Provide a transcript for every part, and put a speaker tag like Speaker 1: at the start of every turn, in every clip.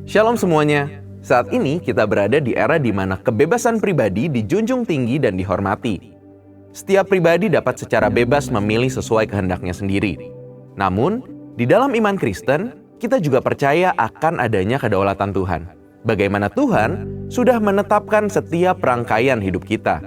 Speaker 1: Shalom semuanya. Saat ini kita berada di era di mana kebebasan pribadi dijunjung tinggi dan dihormati. Setiap pribadi dapat secara bebas memilih sesuai kehendaknya sendiri. Namun, di dalam iman Kristen, kita juga percaya akan adanya kedaulatan Tuhan. Bagaimana Tuhan sudah menetapkan setiap rangkaian hidup kita.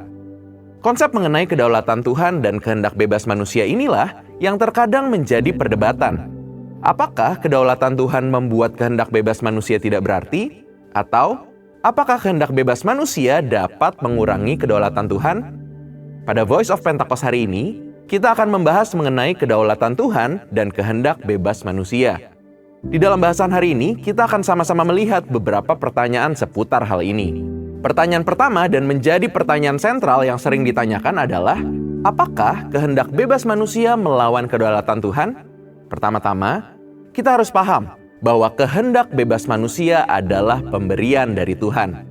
Speaker 1: Konsep mengenai kedaulatan Tuhan dan kehendak bebas manusia inilah yang terkadang menjadi perdebatan. Apakah kedaulatan Tuhan membuat kehendak bebas manusia tidak berarti? Atau, apakah kehendak bebas manusia dapat mengurangi kedaulatan Tuhan? Pada Voice of Pentecost hari ini, kita akan membahas mengenai kedaulatan Tuhan dan kehendak bebas manusia. Di dalam bahasan hari ini, kita akan sama-sama melihat beberapa pertanyaan seputar hal ini. Pertanyaan pertama dan menjadi pertanyaan sentral yang sering ditanyakan adalah, apakah kehendak bebas manusia melawan kedaulatan Tuhan? Pertama-tama, kita harus paham bahwa kehendak bebas manusia adalah pemberian dari Tuhan.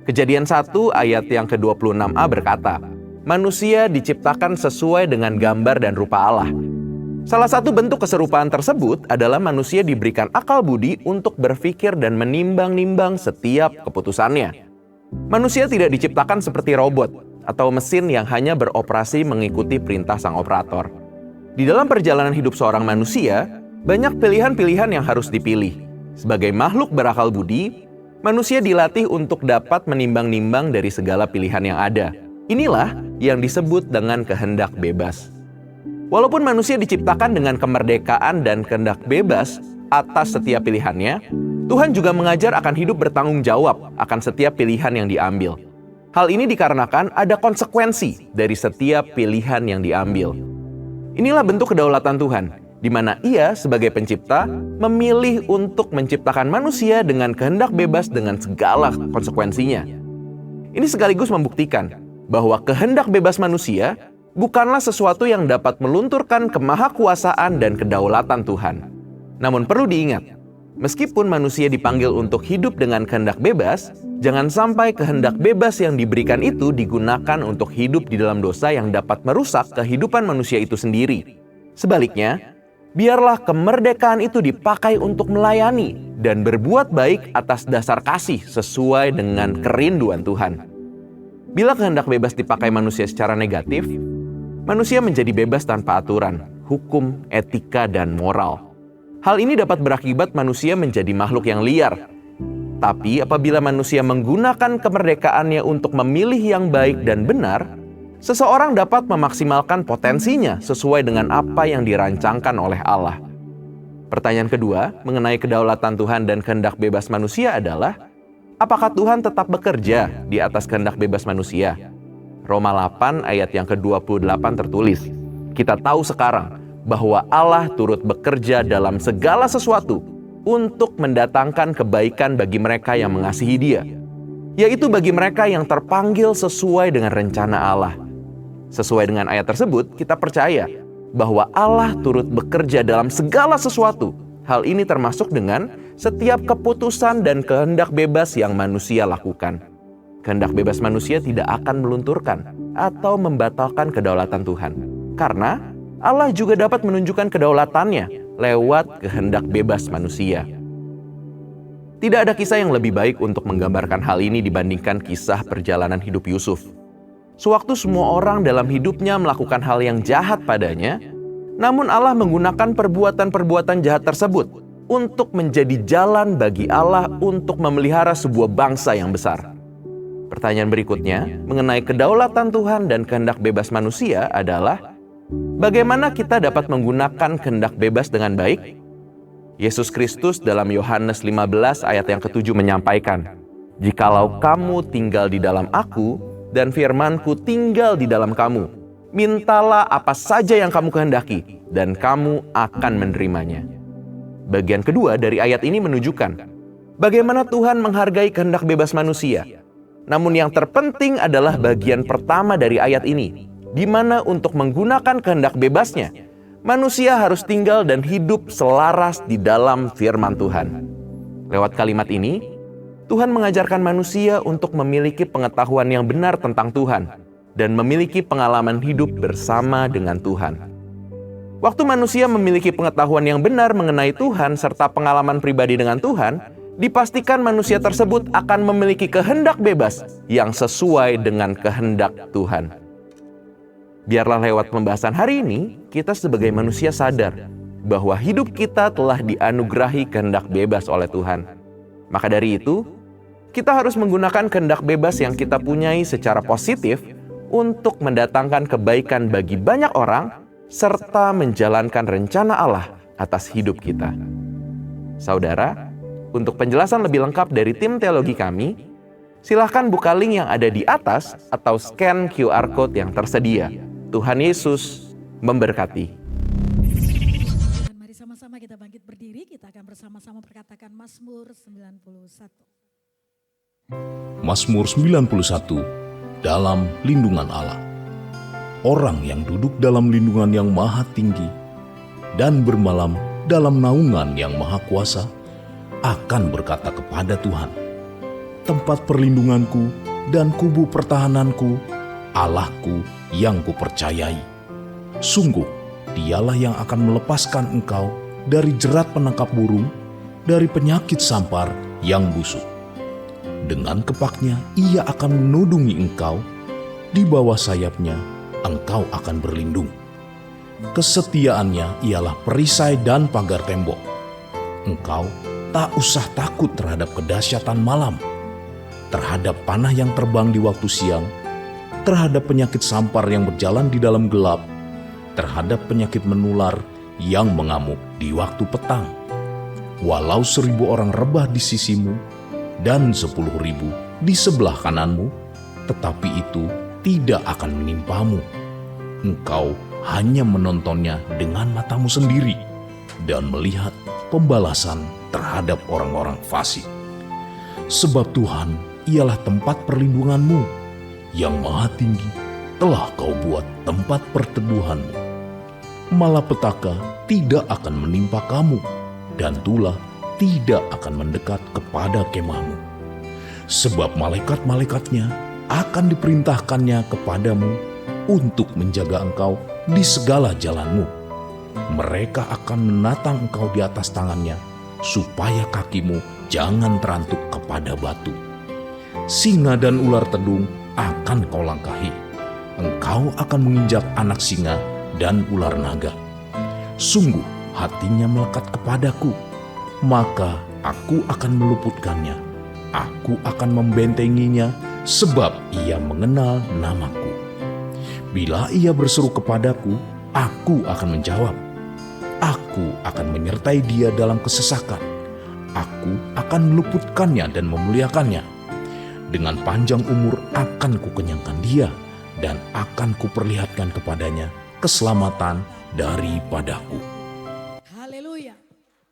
Speaker 1: Kejadian 1 ayat yang ke-26a berkata, manusia diciptakan sesuai dengan gambar dan rupa Allah. Salah satu bentuk keserupaan tersebut adalah manusia diberikan akal budi untuk berpikir dan menimbang-nimbang setiap keputusannya. Manusia tidak diciptakan seperti robot atau mesin yang hanya beroperasi mengikuti perintah sang operator. Di dalam perjalanan hidup seorang manusia, banyak pilihan-pilihan yang harus dipilih. Sebagai makhluk berakal budi, manusia dilatih untuk dapat menimbang-nimbang dari segala pilihan yang ada. Inilah yang disebut dengan kehendak bebas. Walaupun manusia diciptakan dengan kemerdekaan dan kehendak bebas atas setiap pilihannya, Tuhan juga mengajar akan hidup bertanggung jawab akan setiap pilihan yang diambil. Hal ini dikarenakan ada konsekuensi dari setiap pilihan yang diambil. Inilah bentuk kedaulatan Tuhan, di mana Ia sebagai pencipta memilih untuk menciptakan manusia dengan kehendak bebas dengan segala konsekuensinya. Ini sekaligus membuktikan bahwa kehendak bebas manusia bukanlah sesuatu yang dapat melunturkan kemahakuasaan dan kedaulatan Tuhan. Namun perlu diingat, meskipun manusia dipanggil untuk hidup dengan kehendak bebas, jangan sampai kehendak bebas yang diberikan itu digunakan untuk hidup di dalam dosa yang dapat merusak kehidupan manusia itu sendiri. Sebaliknya, biarlah kemerdekaan itu dipakai untuk melayani dan berbuat baik atas dasar kasih sesuai dengan kerinduan Tuhan. Bila kehendak bebas dipakai manusia secara negatif, manusia menjadi bebas tanpa aturan, hukum, etika, dan moral. Hal ini dapat berakibat manusia menjadi makhluk yang liar. Tapi apabila manusia menggunakan kemerdekaannya untuk memilih yang baik dan benar, seseorang dapat memaksimalkan potensinya sesuai dengan apa yang dirancangkan oleh Allah. Pertanyaan kedua mengenai kedaulatan Tuhan dan kehendak bebas manusia adalah, apakah Tuhan tetap bekerja di atas kehendak bebas manusia? Roma 8 ayat yang ke-28 tertulis, kita tahu sekarang bahwa Allah turut bekerja dalam segala sesuatu untuk mendatangkan kebaikan bagi mereka yang mengasihi Dia, yaitu bagi mereka yang terpanggil sesuai dengan rencana Allah. Sesuai dengan ayat tersebut, kita percaya bahwa Allah turut bekerja dalam segala sesuatu. Hal ini termasuk dengan setiap keputusan dan kehendak bebas yang manusia lakukan. Kehendak bebas manusia tidak akan melunturkan atau membatalkan kedaulatan Tuhan. Karena Allah juga dapat menunjukkan kedaulatannya lewat kehendak bebas manusia. Tidak ada kisah yang lebih baik untuk menggambarkan hal ini dibandingkan kisah perjalanan hidup Yusuf. Sewaktu semua orang dalam hidupnya melakukan hal yang jahat padanya, namun Allah menggunakan perbuatan-perbuatan jahat tersebut untuk menjadi jalan bagi Allah untuk memelihara sebuah bangsa yang besar. Pertanyaan berikutnya mengenai kedaulatan Tuhan dan kehendak bebas manusia adalah, bagaimana kita dapat menggunakan kehendak bebas dengan baik? Yesus Kristus dalam Yohanes 15 ayat yang ke-7 menyampaikan, jikalau kamu tinggal di dalam Aku, dan firman-Ku tinggal di dalam kamu, mintalah apa saja yang kamu kehendaki, dan kamu akan menerimanya. Bagian kedua dari ayat ini menunjukkan bagaimana Tuhan menghargai kehendak bebas manusia. Namun yang terpenting adalah bagian pertama dari ayat ini, di mana untuk menggunakan kehendak bebasnya, manusia harus tinggal dan hidup selaras di dalam firman Tuhan. Lewat kalimat ini, Tuhan mengajarkan manusia untuk memiliki pengetahuan yang benar tentang Tuhan dan memiliki pengalaman hidup bersama dengan Tuhan. Waktu manusia memiliki pengetahuan yang benar mengenai Tuhan serta pengalaman pribadi dengan Tuhan, dipastikan manusia tersebut akan memiliki kehendak bebas yang sesuai dengan kehendak Tuhan. Biarlah lewat pembahasan hari ini, kita sebagai manusia sadar bahwa hidup kita telah dianugerahi kehendak bebas oleh Tuhan. Maka dari itu, kita harus menggunakan kehendak bebas yang kita punyai secara positif untuk mendatangkan kebaikan bagi banyak orang, serta menjalankan rencana Allah atas hidup kita. Saudara, untuk penjelasan lebih lengkap dari tim teologi kami, silahkan buka link yang ada di atas atau scan QR Code yang tersedia. Tuhan Yesus memberkati.
Speaker 2: Mari sama-sama kita bangkit berdiri, kita akan bersama-sama perkatakan Mazmur 91.
Speaker 3: Mazmur 91, dalam lindungan Allah. Orang yang duduk dalam lindungan yang maha tinggi dan bermalam dalam naungan yang maha kuasa akan berkata kepada Tuhan, tempat perlindunganku dan kubu pertahananku, Allahku yang kupercayai. Sungguh, dialah yang akan melepaskan engkau dari jerat penangkap burung, dari penyakit sampar yang busuk. Dengan kepaknya ia akan menudungi engkau, di bawah sayapnya engkau akan berlindung. Kesetiaannya ialah perisai dan pagar tembok. Engkau tak usah takut terhadap kedahsyatan malam, terhadap panah yang terbang di waktu siang, terhadap penyakit sampar yang berjalan di dalam gelap, terhadap penyakit menular yang mengamuk di waktu petang. Walau 1.000 orang rebah di sisimu dan 10.000 di sebelah kananmu, tetapi itu tidak akan menimpamu. Engkau hanya menontonnya dengan matamu sendiri dan melihat pembalasan terhadap orang-orang fasik. Sebab Tuhan ialah tempat perlindunganmu, yang maha tinggi telah kau buat tempat perteduhanmu. Malapetaka tidak akan menimpa kamu, dan tulah tidak akan mendekat kepada kemahmu. Sebab malaikat-malaikatnya akan diperintahkannya kepadamu untuk menjaga engkau di segala jalanmu. Mereka akan menatang engkau di atas tangannya, supaya kakimu jangan terantuk kepada batu. Singa dan ular tedung akan kau langkahi. Engkau akan menginjak anak singa dan ular naga. Sungguh hatinya melekat kepadaku, maka aku akan meluputkannya. Aku akan membentenginya, sebab ia mengenal namaku. Bila ia berseru kepadaku, aku akan menjawab. Aku akan menyertai dia dalam kesesakan. Aku akan meluputkannya dan memuliakannya. Dengan panjang umur akan kukenyangkan dia, dan akan kuperlihatkan kepadanya keselamatan daripadaku.
Speaker 2: Haleluya.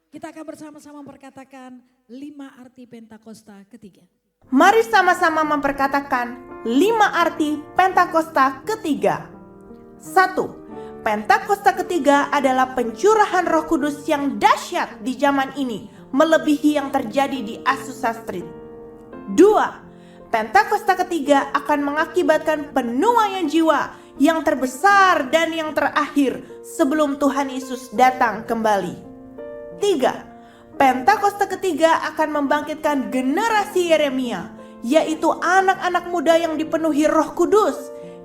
Speaker 2: Kita akan bersama-sama memperkatakan 5 arti Pentakosta ketiga.
Speaker 4: Mari sama-sama memperkatakan 5 arti Pentakosta ketiga. 1. Pentakosta ketiga adalah pencurahan Roh Kudus yang dahsyat di zaman ini, melebihi yang terjadi di Azusa Street. 2. Pentakosta ketiga akan mengakibatkan penuaian jiwa yang terbesar dan yang terakhir sebelum Tuhan Yesus datang kembali. 3. Pentakosta ketiga akan membangkitkan generasi Yeremia, yaitu anak-anak muda yang dipenuhi Roh Kudus,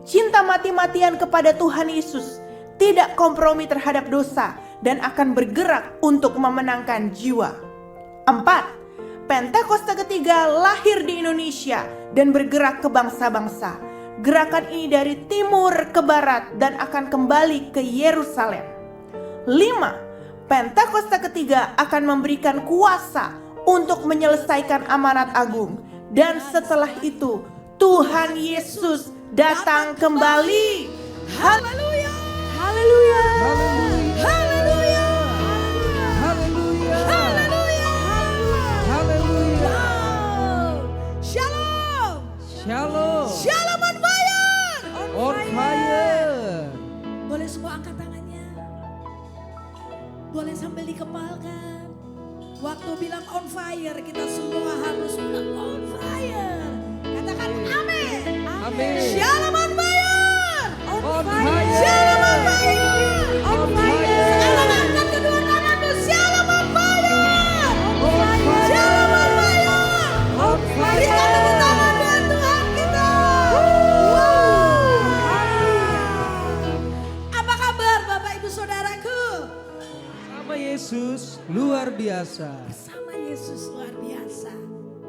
Speaker 4: cinta mati-matian kepada Tuhan Yesus, tidak kompromi terhadap dosa, dan akan bergerak untuk memenangkan jiwa. 4. Pentakosta ketiga lahir di Indonesia dan bergerak ke bangsa-bangsa. Gerakan ini dari timur ke barat dan akan kembali ke Yerusalem. 5. Pentakosta ketiga akan memberikan kuasa untuk menyelesaikan amanat agung. Dan setelah itu Tuhan Yesus datang kembali. Haleluya. Haleluya. Haleluya.
Speaker 2: Haleluya. Haleluya. Haleluya. Shalom.
Speaker 5: Shalom.
Speaker 2: Shalom on fire.
Speaker 5: On fire.
Speaker 2: Boleh semua angkat tangannya. Boleh sambil dikepalkan. Waktu bilang on fire, kita semua harus bilang on fire. Katakan amin.
Speaker 5: Amin.
Speaker 2: Shalom on fire.
Speaker 5: On fire.
Speaker 2: Shalom on fire.
Speaker 5: On fire.
Speaker 2: Sekarang angkat kedua tanganmu. Shalom on fire.
Speaker 5: On fire.
Speaker 2: Shalom on fire.
Speaker 5: Yesus luar biasa.
Speaker 2: Bersama Yesus luar biasa.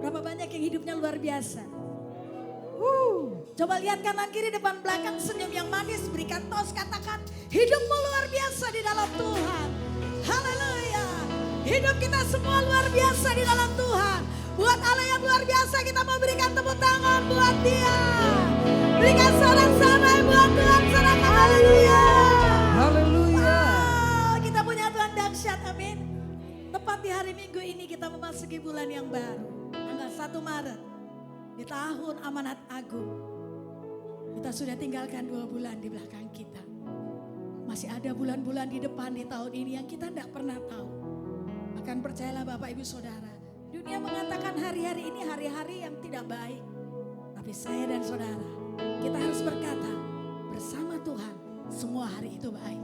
Speaker 2: Berapa banyak yang hidupnya luar biasa? Coba lihat kanan kiri depan belakang, senyum yang manis, berikan tos, katakan hidupmu luar biasa di dalam Tuhan. Haleluya. Hidup kita semua luar biasa di dalam Tuhan. Buat Allah yang luar biasa, kita mau berikan tepuk tangan buat Dia. Berikan sorak-sorai buat Tuhan, sorakan haleluya.
Speaker 5: Haleluya.
Speaker 2: Wow, kita punya Tuhan dahsyat, amin. Tepat di hari Minggu ini kita memasuki bulan yang baru. Tanggal 1 Maret. Di tahun amanat agung. Kita sudah tinggalkan 2 bulan di belakang kita. Masih ada bulan-bulan di depan di tahun ini yang kita tidak pernah tahu. Akan percayalah Bapak Ibu Saudara. Dunia mengatakan hari-hari ini hari-hari yang tidak baik. Tapi saya dan saudara, kita harus berkata, bersama Tuhan semua hari itu baik.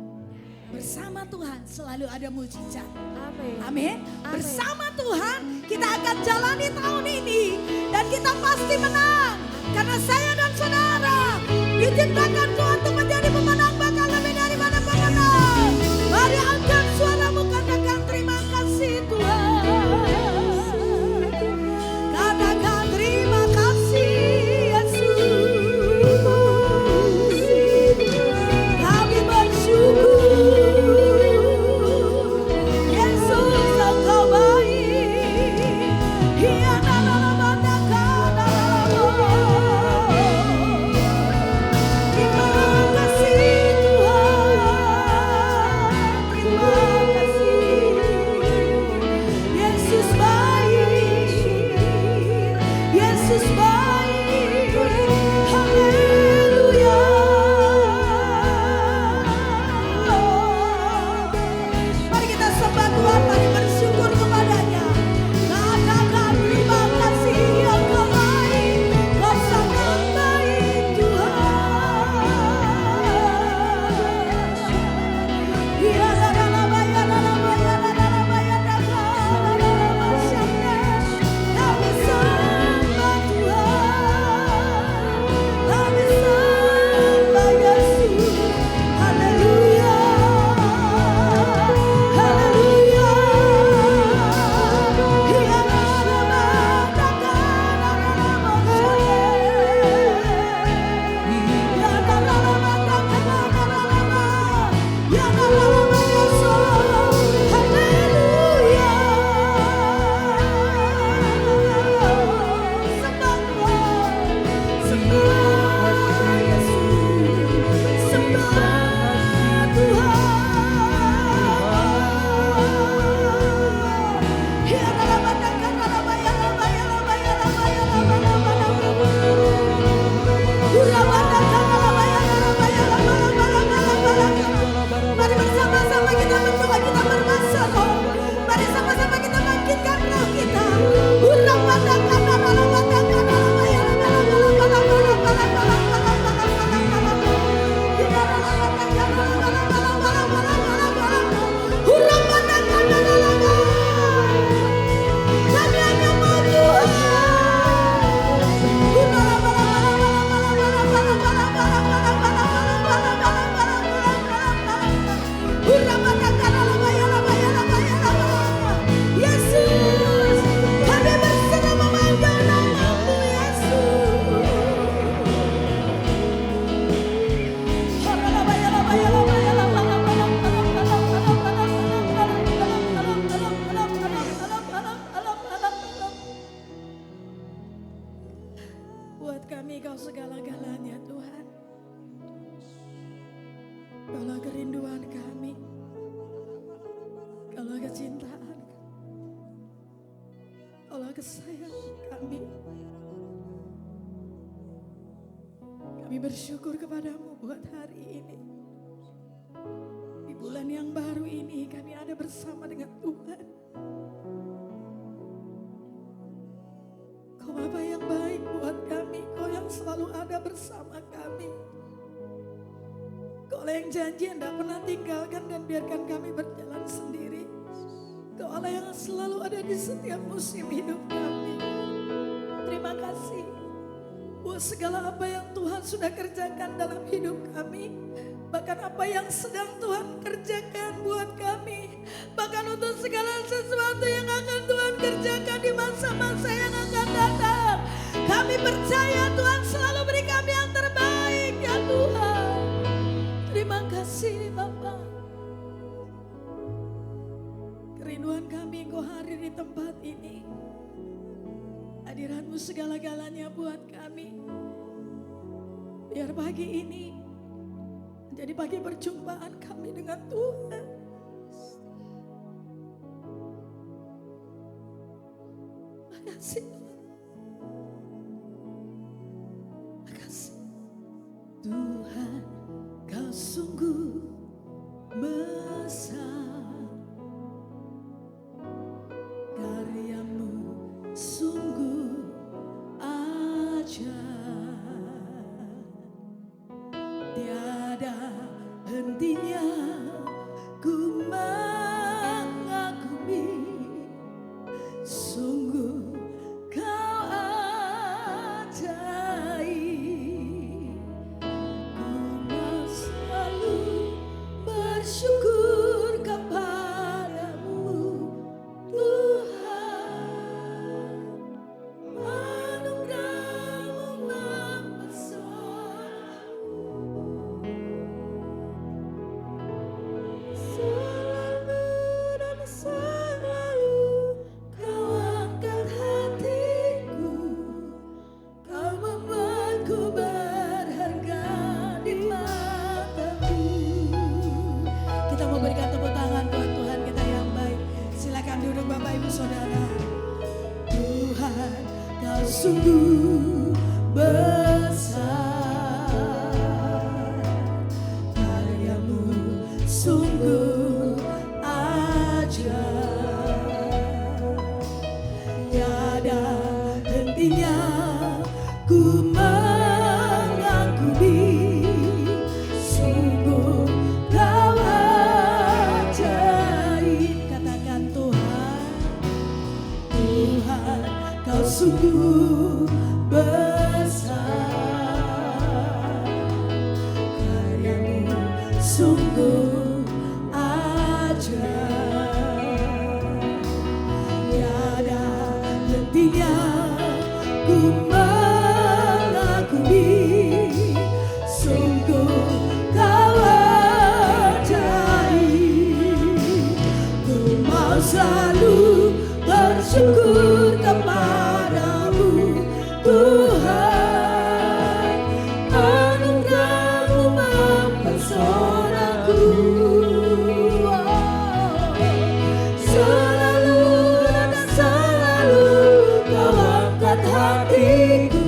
Speaker 2: Bersama Tuhan selalu ada mujizat. Amin. Bersama Tuhan kita akan jalani tahun ini. Dan kita pasti menang. Karena saya dan saudara diciptakan Tuhan untuk menjadi pemenang, bahkan lebih daripada pemenang. Mari angkat suaramu, katakan terima kasih Tuhan. Katakan terima kasih Yesus. Kami bersyukur. Yesus Engkau baik. Ia dalam mandakan terima kasih Tuhan. Terima kasih. Yesus baik. Yesus baik. Haleluya. Mari kita sembah Tuhan, mari bersyukur kepadanya. Katakan terima kasih Engkau baik, Kau sangat baik Tuhan. Ya la la la ba ya la la ba ya la la la ba ya la la la la la ba syanda. Kami sembah Tuhan, kami sembah Yesus. Haleluya, haleluya. Ya la la ba da da la la la ba syanda. Ya la la la ba da da la la la ba. Ya la la la ba ya so. Haleluya. Sembah Tuhan, sembah Yesus, sembah Tuhan. Ya la la ba da da la ba ya la ba ya la ba ya la ba ya la ba la ba la ba. Mari bersama-sama kita berdoa, kita bermasalah. Mari sama-sama kita bangkitkan roh kita. Kami hanya mau Tuhan. Yesus, kami berserah memanggil nama-Mu Yesus. Buat kami Kau segala-galanya Tuhan. Kaulah kerinduan kami. Kaulah kecintaan. Kaulah kesayangan kami. Kami bersyukur kepadamu buat hari ini. Di bulan yang baru ini kami ada bersama dengan Tuhan. Kau Bapa yang baik buat kami. Kau yang selalu ada bersama kami. Kau Allah yang janji tidak pernah tinggalkan dan biarkan kami berjalan sendiri. Kau Allah yang selalu ada di setiap musim hidup kami. Terima kasih buat segala apa yang Tuhan sudah kerjakan dalam hidup kami. Bahkan apa yang sedang Tuhan kerjakan buat kami. Bahkan untuk segala sesuatu yang akan Tuhan kerjakan di masa-masa yang akan datang. Kami percaya Tuhan selalu beri kami yang terbaik ya Tuhan. Terima kasih Bapa. Kerinduan kami Engkau hadir di tempat ini. Hadirat-Mu segala-galanya buat kami. Biar pagi ini menjadi pagi perjumpaan kami dengan Tuhan. Makasih Tuhan. Makasih. Tuhan, Kau sungguh besar. Karya-Mu sungguh ajaib. Tiada hentinya ku mengagumi. Sungguh Kau ajaib. Ku mau selalu bersyukur kepadamu Tuhan. Anugerah-Mu mempesona. Selalu dan selalu Kau angkat hatiku. Kau membuatku berharga di mata-Mu. Kita mau berikan tepuk tangan buat Tuhan kita yang baik. Silakan duduk Bapak Ibu Saudara. Tuhan, Kau sungguh besar. Karya-Mu sungguh ajaib. Tiada hentinya ku mengagumi. Sungguh Kau ajaib. Katakan Tuhan, Tuhan, Kau sungguh besar. Karya-Mu sungguh ajaib. Tiada hentinya ku mengagumi. Sungguh Kau ajaib. Ku mau selalu bersyukur kepadamu Tuhan. Anugerah-Mu mempesonaku. Selalu dan selalu Kau angkat hatiku.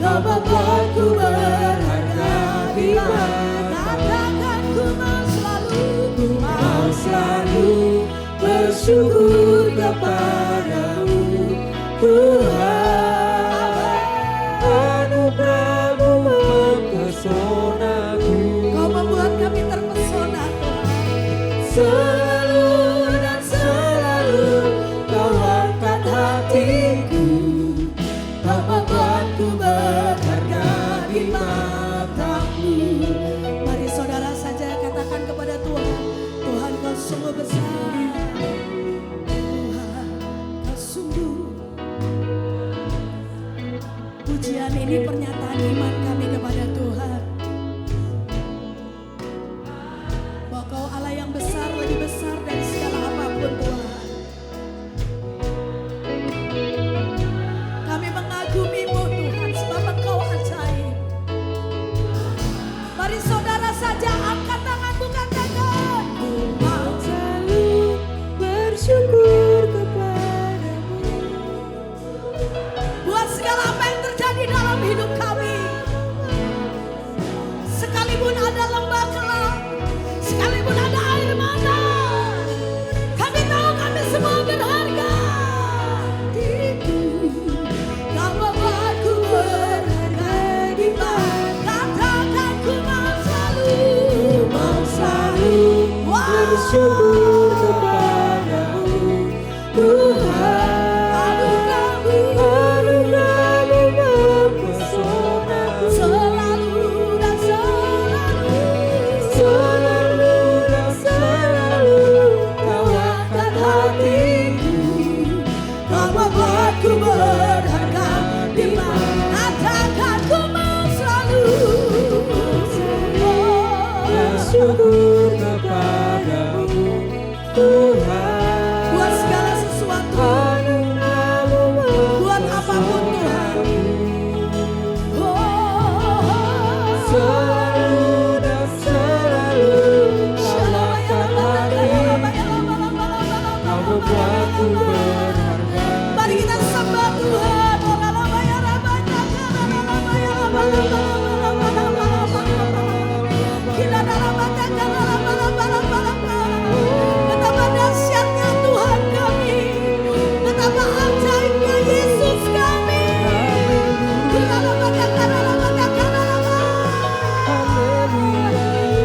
Speaker 2: Kau membuatku berharga di mata. Katakan ku mau selalu bersyukur kepadamu Tuhan. Anugerah-Mu mempesonaku. Kau membuat kami terpesona Tuhan. Selalu dan selalu Kau angkat hatiku. Kau membuatku berharga di mata-Mu. Mari saudara saja katakan kepada Tuhan, Tuhan Kau sungguh besar. Tuhan Kau sungguh. Pujian ini pernyataan iman kami kepada Tuhan. Bahwa Kau Allah yang besar, lebih besar dari segala apapun Tuhan. Kami mengagumi-Mu Tuhan sebab Engkau ajaib. Mari saudara saja angkat tanganmu, katakan, ku mau selalu bersyukur kepadamu. Buat segala apa yang terjadi dalam hidup kami. Buat segala sesuatu, buat apapun Tuhan. Mari kita sembah Tuhan. Betapa dahsyatnya Tuhan kami, betapa ajaibnya Yesus kami.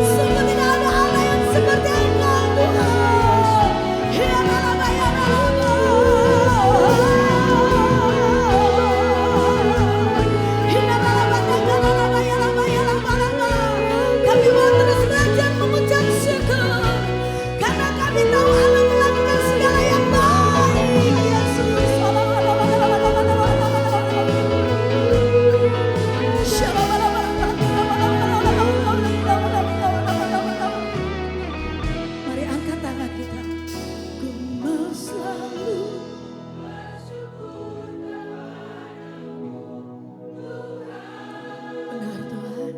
Speaker 2: Sungguh tidak ada Allah yang seperti Engkau Tuhan. Kami mau terus belajar mengucap syukur, karena kami tahu Allah melakukan segala yang baik. Yesus. Mari angkat tangan kita. Ku mau selalu benar Tuhan.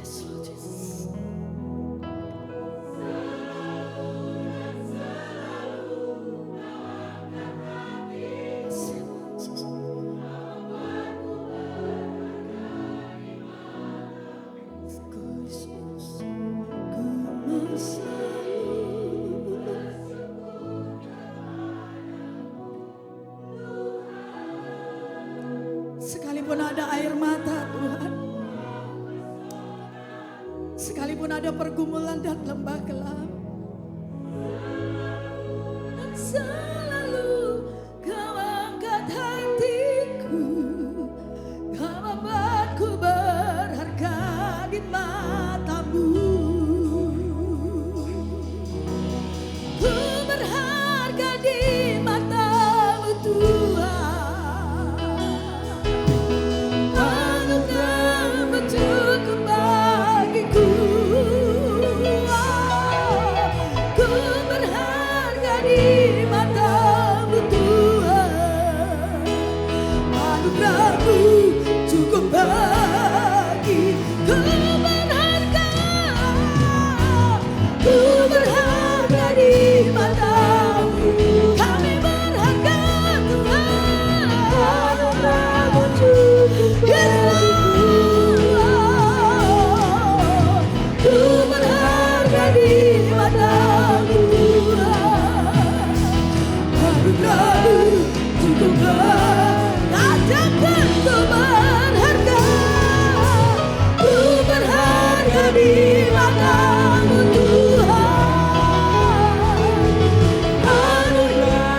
Speaker 2: Yes, Lord Jesus. Yes, Lord Jesus. Ku Yesus, ku mau selalu sekalipun ada air mata Tuhan, sekalipun ada pergumulan dan lembah gelap, dan selalu Kau angkat hatiku, Kau membuatku berharga di mata-Mu. Ku berharga di mata-Mu Tuhan. Anugerah-Mu cukup bagiku. Ku berharga di mata-Mu Tuhan. Anugerah-Mu cukup bagi. Ku berharga di mata-Mu. Kami berharga Tuhan. Anugerah-Mu cukup bagi. Ku berharga di mata-Mu Tuhan. Anugerah-Mu cukup bagi. Katakan ku berharga. Ku berharga di mata-Mu Tuhan.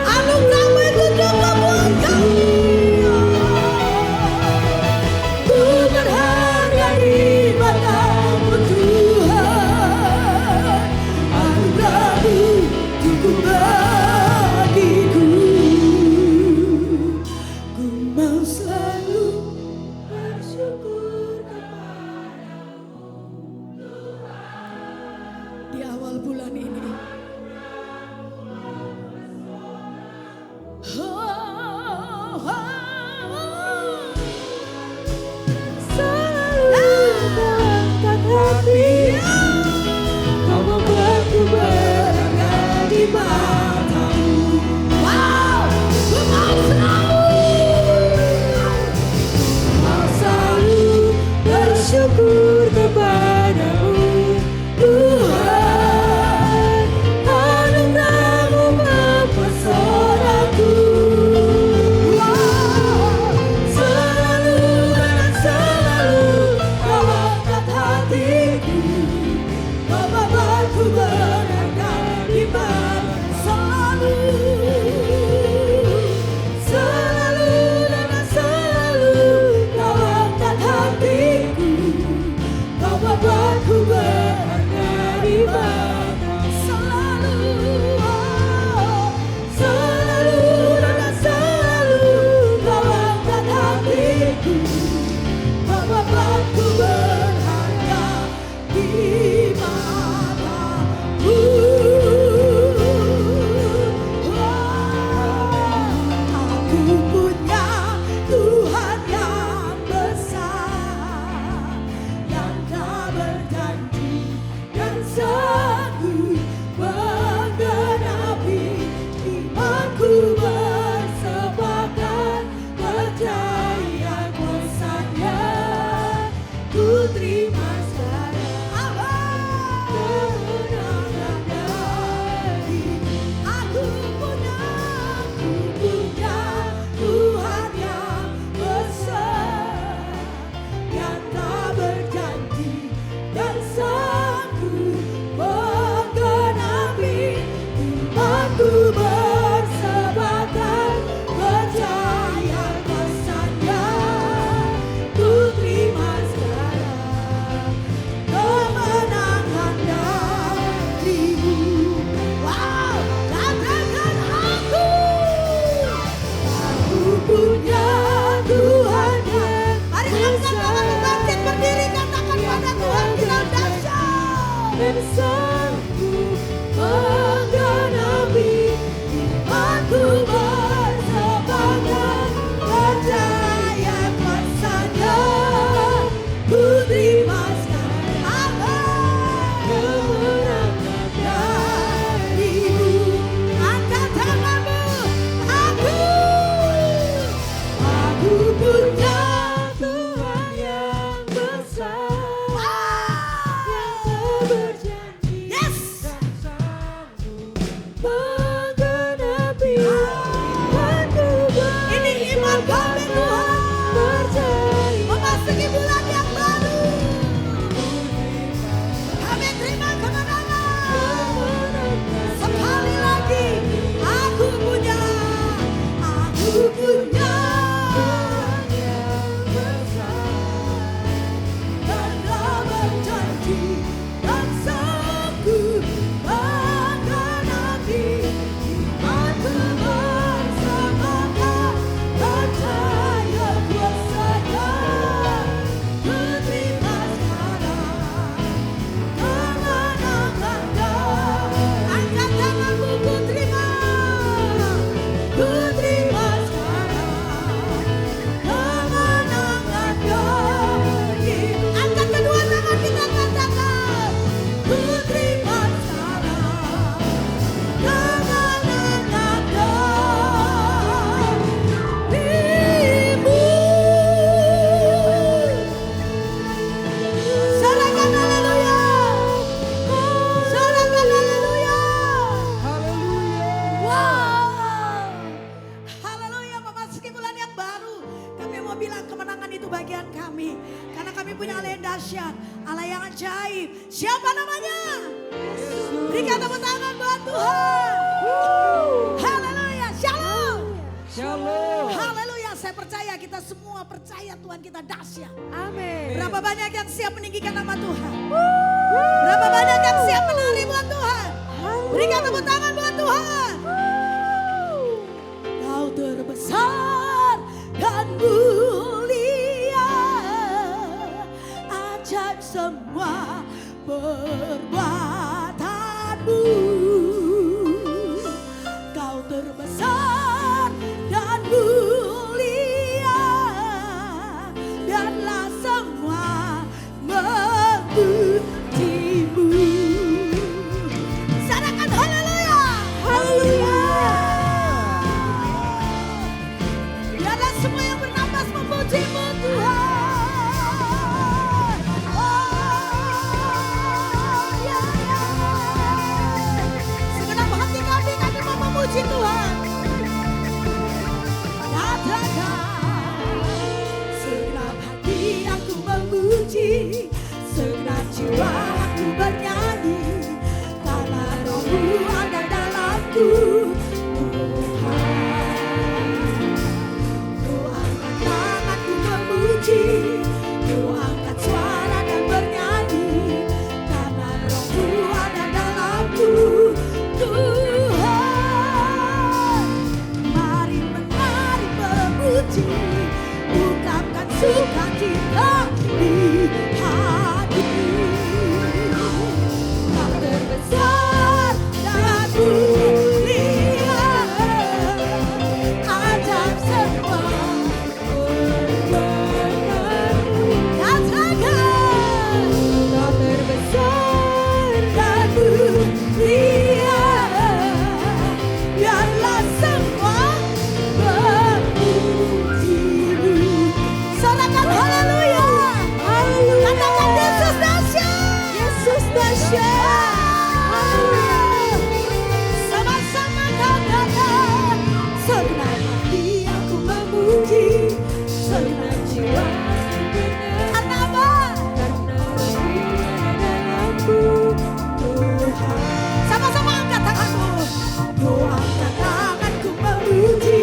Speaker 2: Anugerah-Mu itu cukup buat kami. Ku berharga di mata-Mu Tuhan. Anugerah-Mu cukup bagiku. Ku mau selalu bersyukur kepadamu di awal bulan ini. Selalu angkat hati, Kau membuatku berharga di mata-Mu. Wow, ku mau selalu bersyukur kepadamu Tuhan. Anugerah-Mu mempesonaku. Wow, selalu dan selalu Kau angkat hatiku, Kau membuatku berharga di mata. Selalu dan selalu Kau angkat hatiku, Kau membuatku berharga di mata. Selalu dan selalu Kau angkat hatiku, Kau membuatku berharga di dan sanggup menggenapi imanku bersemangat percaya kuasanya ku terima sekarang kemenangan darimu. Angkat tanganmu, aku punya Tuhan yang besar, yang berjanji dan sanggup menggenapi imanku. Ini iman kami Tuhan, percaya memasuki bulan yang baru. Kami terima kemenangan. Sekali lagi, aku punya yang besar, karena berjanji dan sanggup menggenapi imanku bersemangat percaya kuasanya ku terima sekarang kemenangannya. Angkat tanganmu, ku terima sekarang kemenangannya. Angkat kedua tangan, kita katakan ku terima sekarang kemenangannya. Dirimu sorakan haleluya, sorakan haleluya. Wow, haleluya. Memasuki bulan yang baru, kami mau bilang kemenangan itu bagian kami, karena kami punya Allah yang dahsyat, Allah yang ajaib. Siapa namanya? Berikan tepuk tangan buat Tuhan. Haleluya, shalom.
Speaker 5: Shalom.
Speaker 2: Haleluya, saya percaya kita semua percaya Tuhan kita dahsyat.
Speaker 5: Amin.
Speaker 2: Berapa banyak yang siap meninggikan nama Tuhan? Berapa banyak yang siap menari buat Tuhan? Berikan tepuk tangan buat Tuhan. Kau terbesar dan mulia, ajaib semua perbuatanmu. Kau terbesar dan mulia, biarlah semua memujimu. Sorakan haleluya, haleluya. Biarlah semua yang bernapas memujimu Tuhan. Oh, ya, ya. Segenap hati kami mau memuji Tuhan. Katakan, segenap hati aku memuji, segenap jiwa aku bernyanyi, karena Roh-Mu ada dalamku. Tuhan, ku angkat tanganku memuji, ku angkat suara dan bernyanyi, karena Roh-Mu ada dalamku. Tuhan, mari menari memuji, ungkapkan sukacita di hati. Kau terbesar dan mulia, ajaib semua perbuatanmu. Katakan, kau terbesar dan mulia, biarlah semua memujimu. Sorakan haleluya, katakan Yesus dahsyat, Yesus dahsyat. Sama-sama katakan, segenap hati aku memuji, segenap jiwa aku bernyanyi. Karena apa? Karena Roh-Mu ada dalamku. Tuhan, sama-sama angkat tanganmu. Ku angkat tanganku memuji,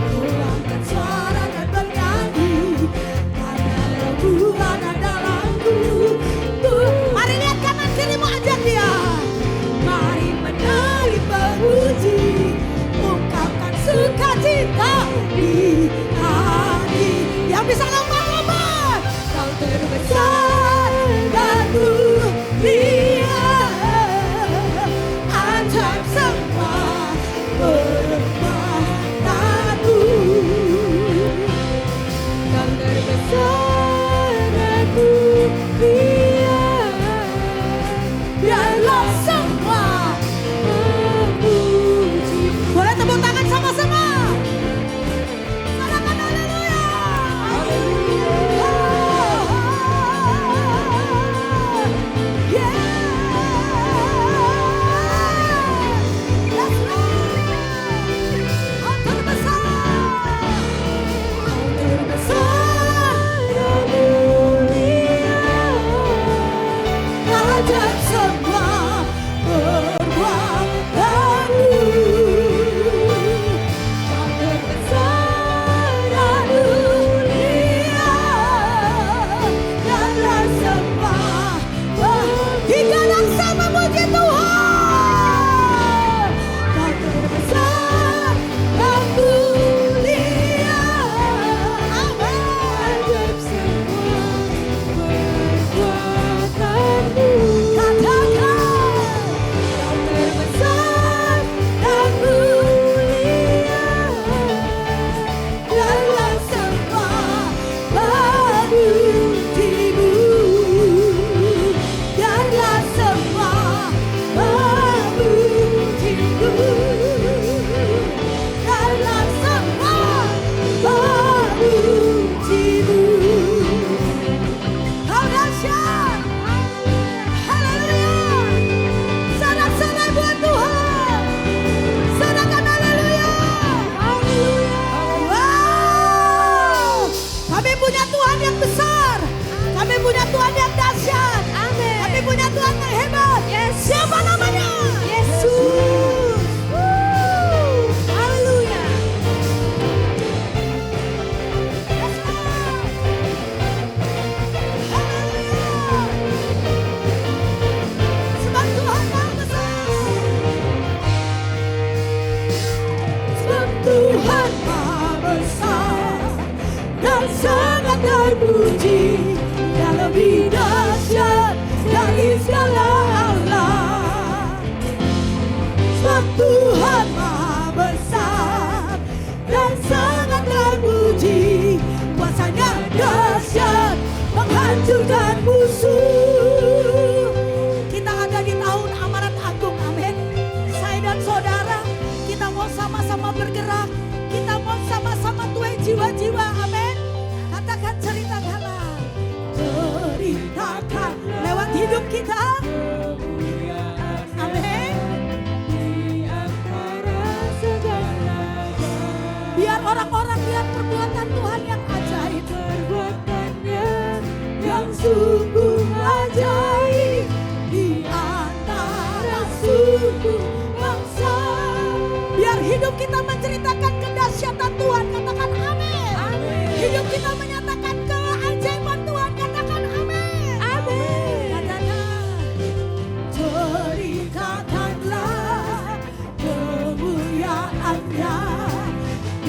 Speaker 2: ku angkat suara dan bernyanyi, karena Roh-Mu ada dalamku. Mari lihat kanan kirimu, aja dan semua perbuatanmu. Kau terbesar dunia, dan semua tiga langkah memuji Tuhan. Kau terbesar dan mulia, amin. Dan semua perbuatanmu. Katakan, kau terbesar dan mulia, dalam semua memujimu, dalam semua memujimu, dalam semua memujimu. Kau dahsyat, haleluya. Sorak-sorai buat Tuhan, sorakan haleluya. Wow, kami punya Tuhan yang besar, kami punya Tuhan yang dahsyat, kami punya Tuhan yang hebat. Siapa namanya? Yesus. Haleluya. Yes, Lord. Haleluya. Sebab Tuhan Maha besar. Sebab Tuhan Maha besar dan sangat terpuji, Dia lebih dahsyat dari segala Allah. Sebab Tuhan Maha besar dan sangat terpuji, kuasanya dahsyat menghancurkan musuh. Kita ada di tahun amanat agung, amin. Saya dan saudara, kita mau sama-sama bergerak, kita mau sama-sama tuai jiwa-jiwa, amin. Katakan, ceritakanlah, ceritakan lewat hidup kita, amin. Biar orang-orang lihat perbuatan Tuhan yang ajaib, perbuatannya yang sungguh ajaib di antara suku bangsa. Biar hidup kita menceritakan kedahsyatan Tuhan, katakan amin. Hidup kita menyatakan keajaiban Tuhan, katakan amin. Katakan, ceritakanlah kemuliaannya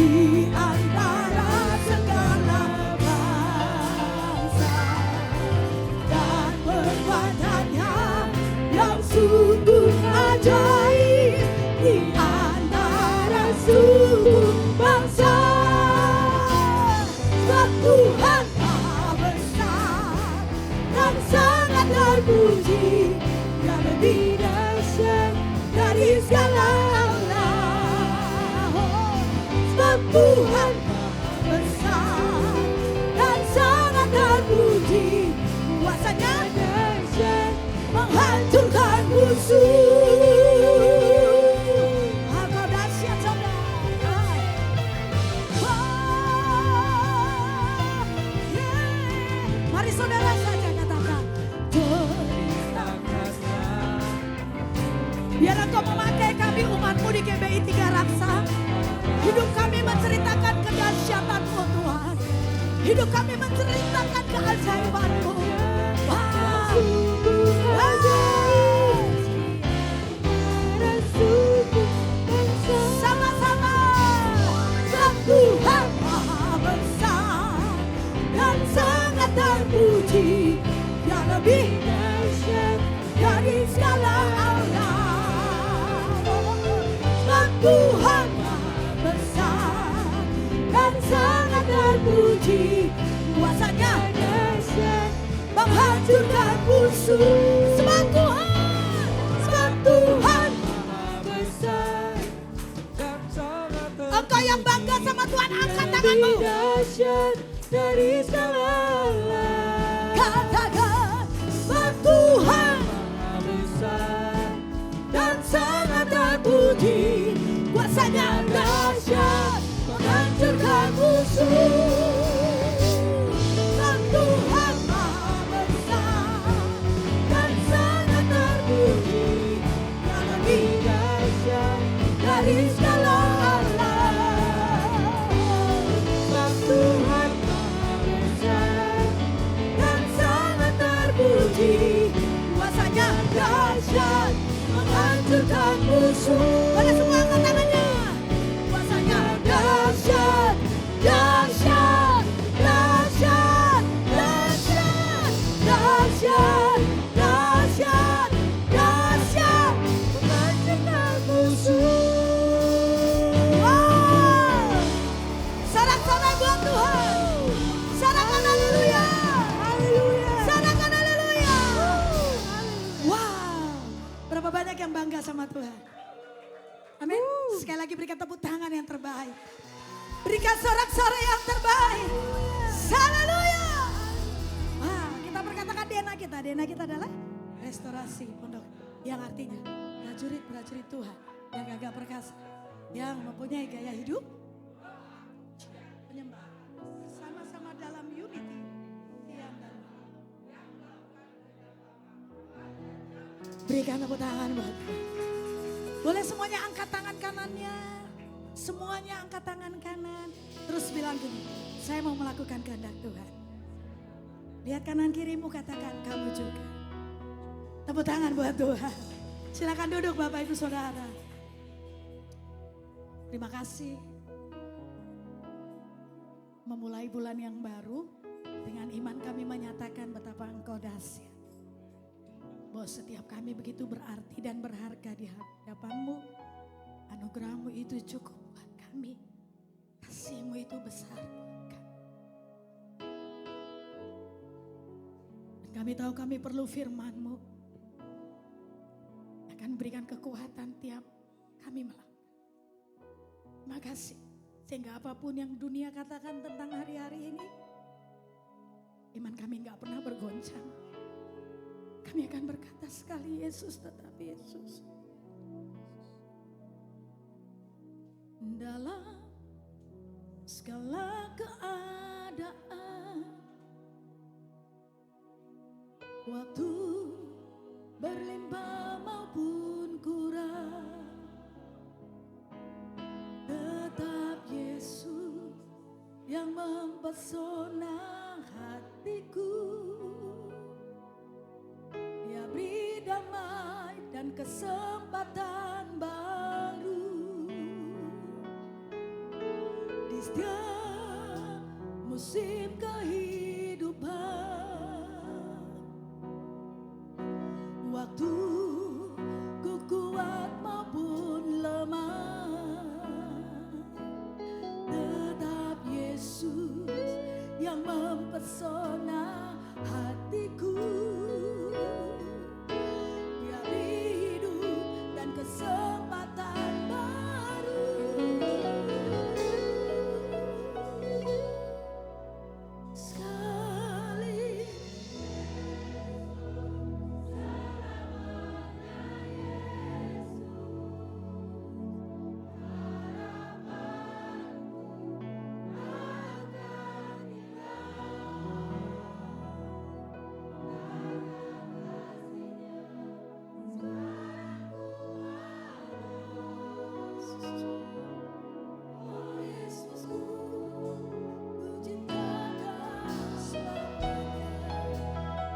Speaker 2: di antara segala bangsa, dan perbuatannya yang sungguh ajaib di antara suku bangsa. Sebab Tuhan Maha besar dan sangat terpuji, Dia lebih dahsyat dari segala Allah. Sebab Tuhan Maha besar dan sangat terpuji, kuasanya dahsyat menghancurkan musuh. Kau dahsyat, saudara. Oh, yeah. Mari saudara saja katakan, ceritakanlah. Biar Engkau memakai kami umatmu di GBI Tiga Raksa. Hidup kami menceritakan kedahsyatan-Mu, Tuhan. Hidup kami menceritakan keajaiban-Mu. Wow, ajaib. Sama-sama. Sebab Tuhan Maha besar dan sangat terpuji, Dia lebih dahsyat dari segala Allah. Sebab Tuhan Maha besar dan sangat terpuji, kuasanya dahsyat menghancurkan musuh. Sebab Tuhan Maha besar. Engkau yang bangga sama Tuhan, angkat tanganmu. Dahsyat dari segala Allah. Katakan, sebab Tuhan Maha besar dan sangat terpuji, kuasanya dahsyat menghancurkan musuh. Sebab Tuhan Maha besar dan sangat dahsyat, menghancurkan musuh. Pada semua angkat tangannya. Kuasanya dahsyat, dahsyat, dahsyat, dahsyat, dahsyat, dahsyat, dahsyat, menghancurkan musuh. Wow. Sorak-sorai buat Tuhan. Sorakan haleluya. Sorakan haleluya. Wow. Berapa banyak yang bangga sama Tuhan. Amin. Sekali lagi berikan tepuk tangan yang terbaik. Berikan sorak-sorai yang terbaik. Haleluya. Wah, kita perkatakan DNA kita. DNA kita adalah restorasi pondok. Yang artinya prajurit-prajurit Tuhan yang gagah perkasa. Yang mempunyai gaya hidup penyembah. Bersama-sama dalam unity. Siang dan malam. Berikan tepuk tangan buat Tuhan. Boleh semuanya angkat tangan kanannya. Semuanya angkat tangan kanan. Terus bilang gini, saya mau melakukan kehendak Tuhan. Lihat kanan kirimu, katakan kamu juga. Tepuk tangan buat Tuhan. Silakan duduk Bapak Ibu Saudara. Terima kasih. Memulai bulan yang baru, dengan iman kami menyatakan betapa Engkau dahsyat. Bahwa setiap kami begitu berarti dan berharga di hadapan-Mu. Anugerah-Mu itu cukup buat kami. Kasih-Mu itu besar buat kami. Dan kami tahu kami perlu firman-Mu. Akan berikan kekuatan tiap kami melakukan. Terima kasih. Sehingga apapun yang dunia katakan tentang hari-hari ini. Iman kami gak pernah bergoncang. Kami akan berkata sekali Yesus tetap Yesus. Dalam segala keadaan, waktu berlimpah maupun kurang, tetap Yesus yang mempesona hatiku. Dia beri damai dan kesempatan baru di setiap musim kehidupan. Waktu ku kuat maupun lemah, tetap Yesus yang mempesona hatiku. Dia beri hidup dan kesempatan baru. Sekali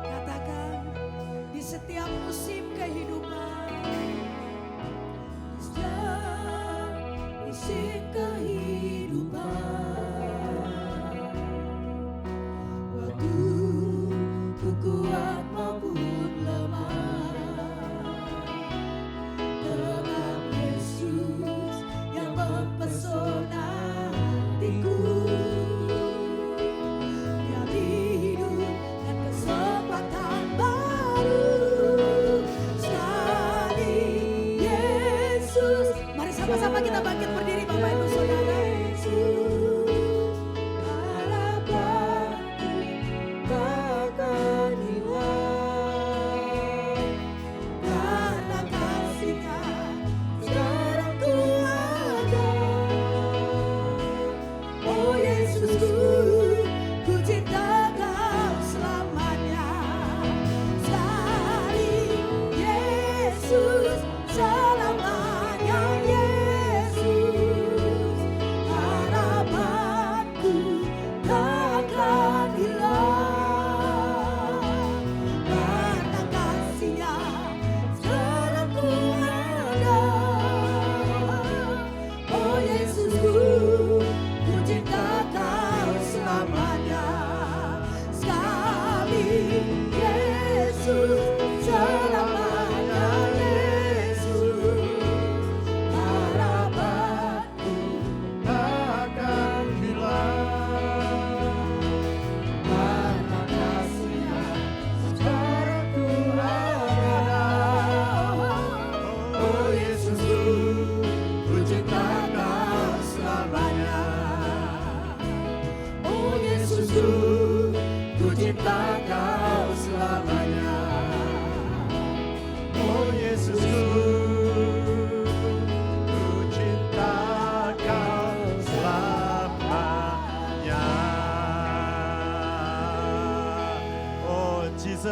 Speaker 2: katakan di setiap musim kehidupan, di setiap musim kehidupan, waktu ku kuat maupun lemah, tetap Yesus yang mempesona hatiku. Dia beri hidup dan kesempatan baru. Sekali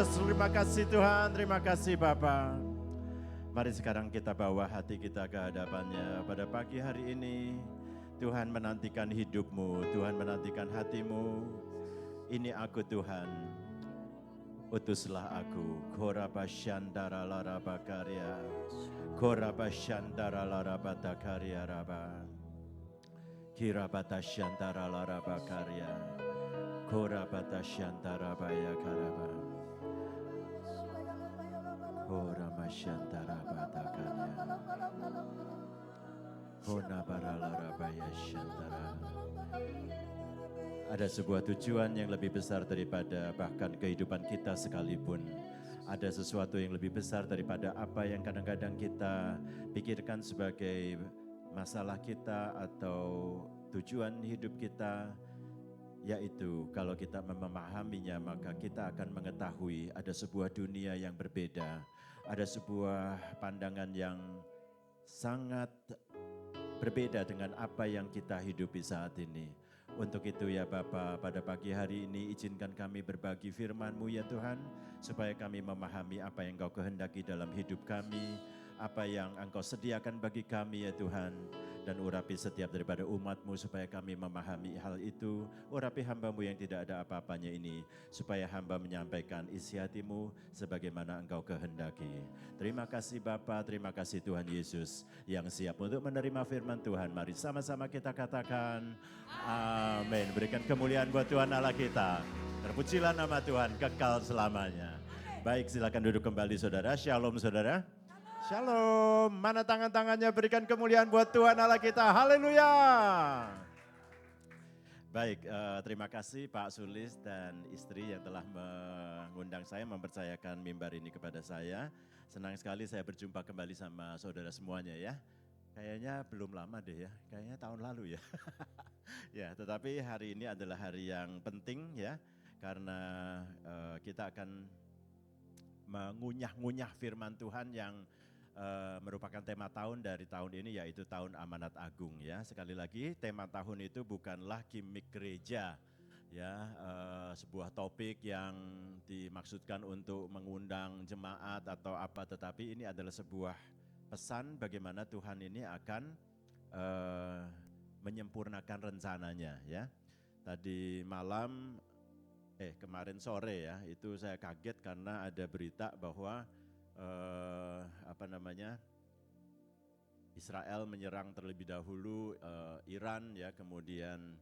Speaker 6: Yesus. Terima kasih Tuhan, terima kasih Bapa. Mari sekarang kita bawa hati kita ke hadapannya. Pada pagi hari ini, Tuhan menantikan hidupmu, Tuhan menantikan hatimu. Ini aku Tuhan, utuslah aku. Koraba syandara laraba karya, koraba syandara laraba takarya raba, kirabata syandara laraba karya, korabata syandara baya karaba. Ora masyantara batakannya. Hona baralara baya syantara. Ada sebuah tujuan yang lebih besar daripada bahkan kehidupan kita sekalipun. Ada sesuatu yang lebih besar daripada apa yang kadang-kadang kita pikirkan sebagai masalah kita atau tujuan hidup kita. Yaitu kalau kita memahaminya maka kita akan mengetahui ada sebuah dunia yang berbeda. Ada sebuah pandangan yang sangat berbeda dengan apa yang kita hidupi saat ini. Untuk itu ya Bapa, pada pagi hari ini izinkan kami berbagi firman-Mu ya Tuhan. Supaya kami memahami apa yang Engkau kehendaki dalam hidup kami. Apa yang Engkau sediakan bagi kami ya Tuhan. Dan urapi setiap daripada umat-Mu supaya kami memahami hal itu. Urapi hamba-Mu yang tidak ada apa-apanya ini. Supaya hamba menyampaikan isi hati-Mu sebagaimana Engkau kehendaki. Terima kasih Bapa, terima kasih Tuhan Yesus yang siap untuk menerima firman Tuhan. Mari sama-sama kita katakan amin. Berikan kemuliaan buat Tuhan Allah kita. Terpujilah nama Tuhan kekal selamanya. Baik, silakan duduk kembali saudara. Shalom saudara. Shalom, mana tangan-tangannya berikan kemuliaan buat Tuhan Allah kita, haleluya. Baik, terima kasih Pak Sulis dan istri yang telah mengundang saya, mempercayakan mimbar ini kepada saya. Senang sekali saya berjumpa kembali sama saudara semuanya ya. Kayaknya belum lama deh ya, kayaknya tahun lalu ya. Ya, tetapi hari ini adalah hari yang penting ya, karena kita akan mengunyah-ngunyah firman Tuhan yang merupakan tema tahun dari tahun ini, yaitu tahun amanat agung ya. Sekali lagi tema tahun itu bukanlah gimmick gereja ya, sebuah topik yang dimaksudkan untuk mengundang jemaat atau apa, tetapi ini adalah sebuah pesan bagaimana Tuhan ini akan menyempurnakan rencananya ya. Tadi malam kemarin sore ya, itu saya kaget karena ada berita bahwa Israel menyerang terlebih dahulu Iran ya, kemudian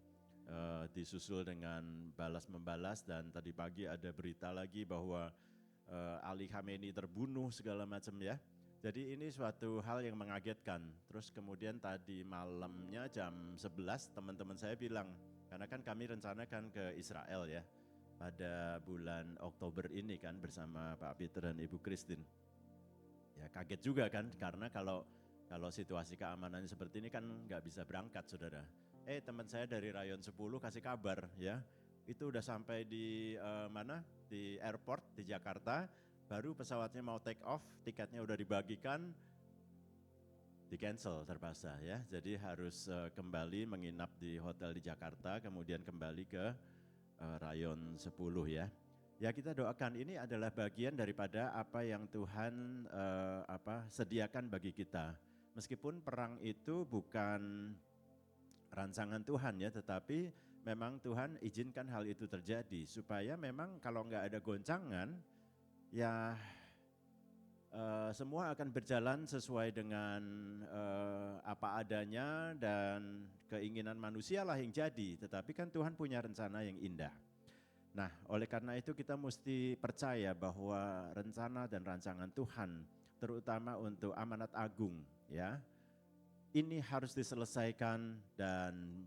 Speaker 6: disusul dengan balas-membalas, dan tadi pagi ada berita lagi bahwa Ali Khamenei terbunuh segala macam ya. Jadi ini suatu hal yang mengagetkan. Terus kemudian tadi malamnya jam 11 teman-teman saya bilang, karena kan kami rencanakan ke Israel ya pada bulan Oktober ini kan bersama Pak Peter dan Ibu Christine. Ya kaget juga kan, karena kalau situasi keamanan seperti ini kan nggak bisa berangkat saudara. Teman saya dari Rayon 10 kasih kabar ya, itu udah sampai di mana? Di airport di Jakarta, baru pesawatnya mau take off, tiketnya udah dibagikan, di cancel terpaksa ya. Jadi harus kembali menginap di hotel di Jakarta, kemudian kembali ke Rayon 10 ya. Ya kita doakan, ini adalah bagian daripada apa yang Tuhan sediakan bagi kita. Meskipun perang itu bukan rancangan Tuhan ya, tetapi memang Tuhan izinkan hal itu terjadi. Supaya memang kalau nggak ada goncangan, ya semua akan berjalan sesuai dengan apa adanya, dan keinginan manusia lah yang jadi. Tetapi kan Tuhan punya rencana yang indah. Nah, oleh karena itu kita mesti percaya bahwa rencana dan rancangan Tuhan, terutama untuk amanat agung ya, ini harus diselesaikan. Dan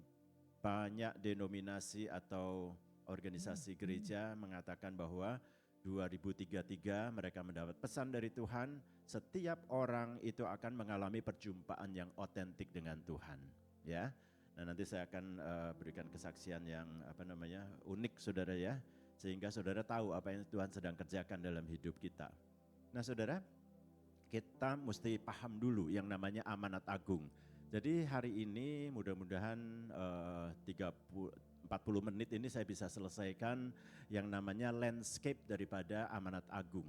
Speaker 6: banyak denominasi atau organisasi gereja mengatakan bahwa 2033 mereka mendapat pesan dari Tuhan, setiap orang itu akan mengalami perjumpaan yang otentik dengan Tuhan ya. Nah nanti saya akan berikan kesaksian yang unik saudara ya, sehingga saudara tahu apa yang Tuhan sedang kerjakan dalam hidup kita. Nah saudara, kita mesti paham dulu yang namanya amanat agung. Jadi hari ini mudah-mudahan 40 menit ini saya bisa selesaikan yang namanya landscape daripada amanat agung.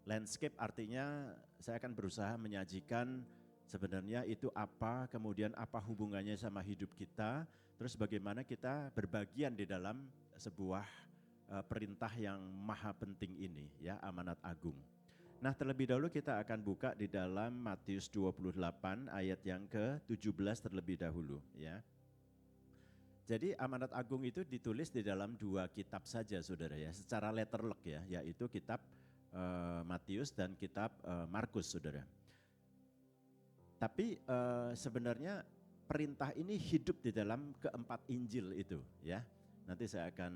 Speaker 6: Landscape artinya saya akan berusaha menyajikan sebenarnya itu apa, kemudian apa hubungannya sama hidup kita, terus bagaimana kita berbagian di dalam sebuah perintah yang maha penting ini, ya, amanat agung. Nah, terlebih dahulu kita akan buka di dalam Matius 28 ayat yang ke-17 terlebih dahulu, ya. Jadi amanat agung itu ditulis di dalam 2 kitab saja, saudara, ya, secara letterlock, ya, yaitu kitab Matius dan kitab Markus, saudara. Tapi sebenarnya perintah ini hidup di dalam keempat Injil itu, ya. Nanti saya akan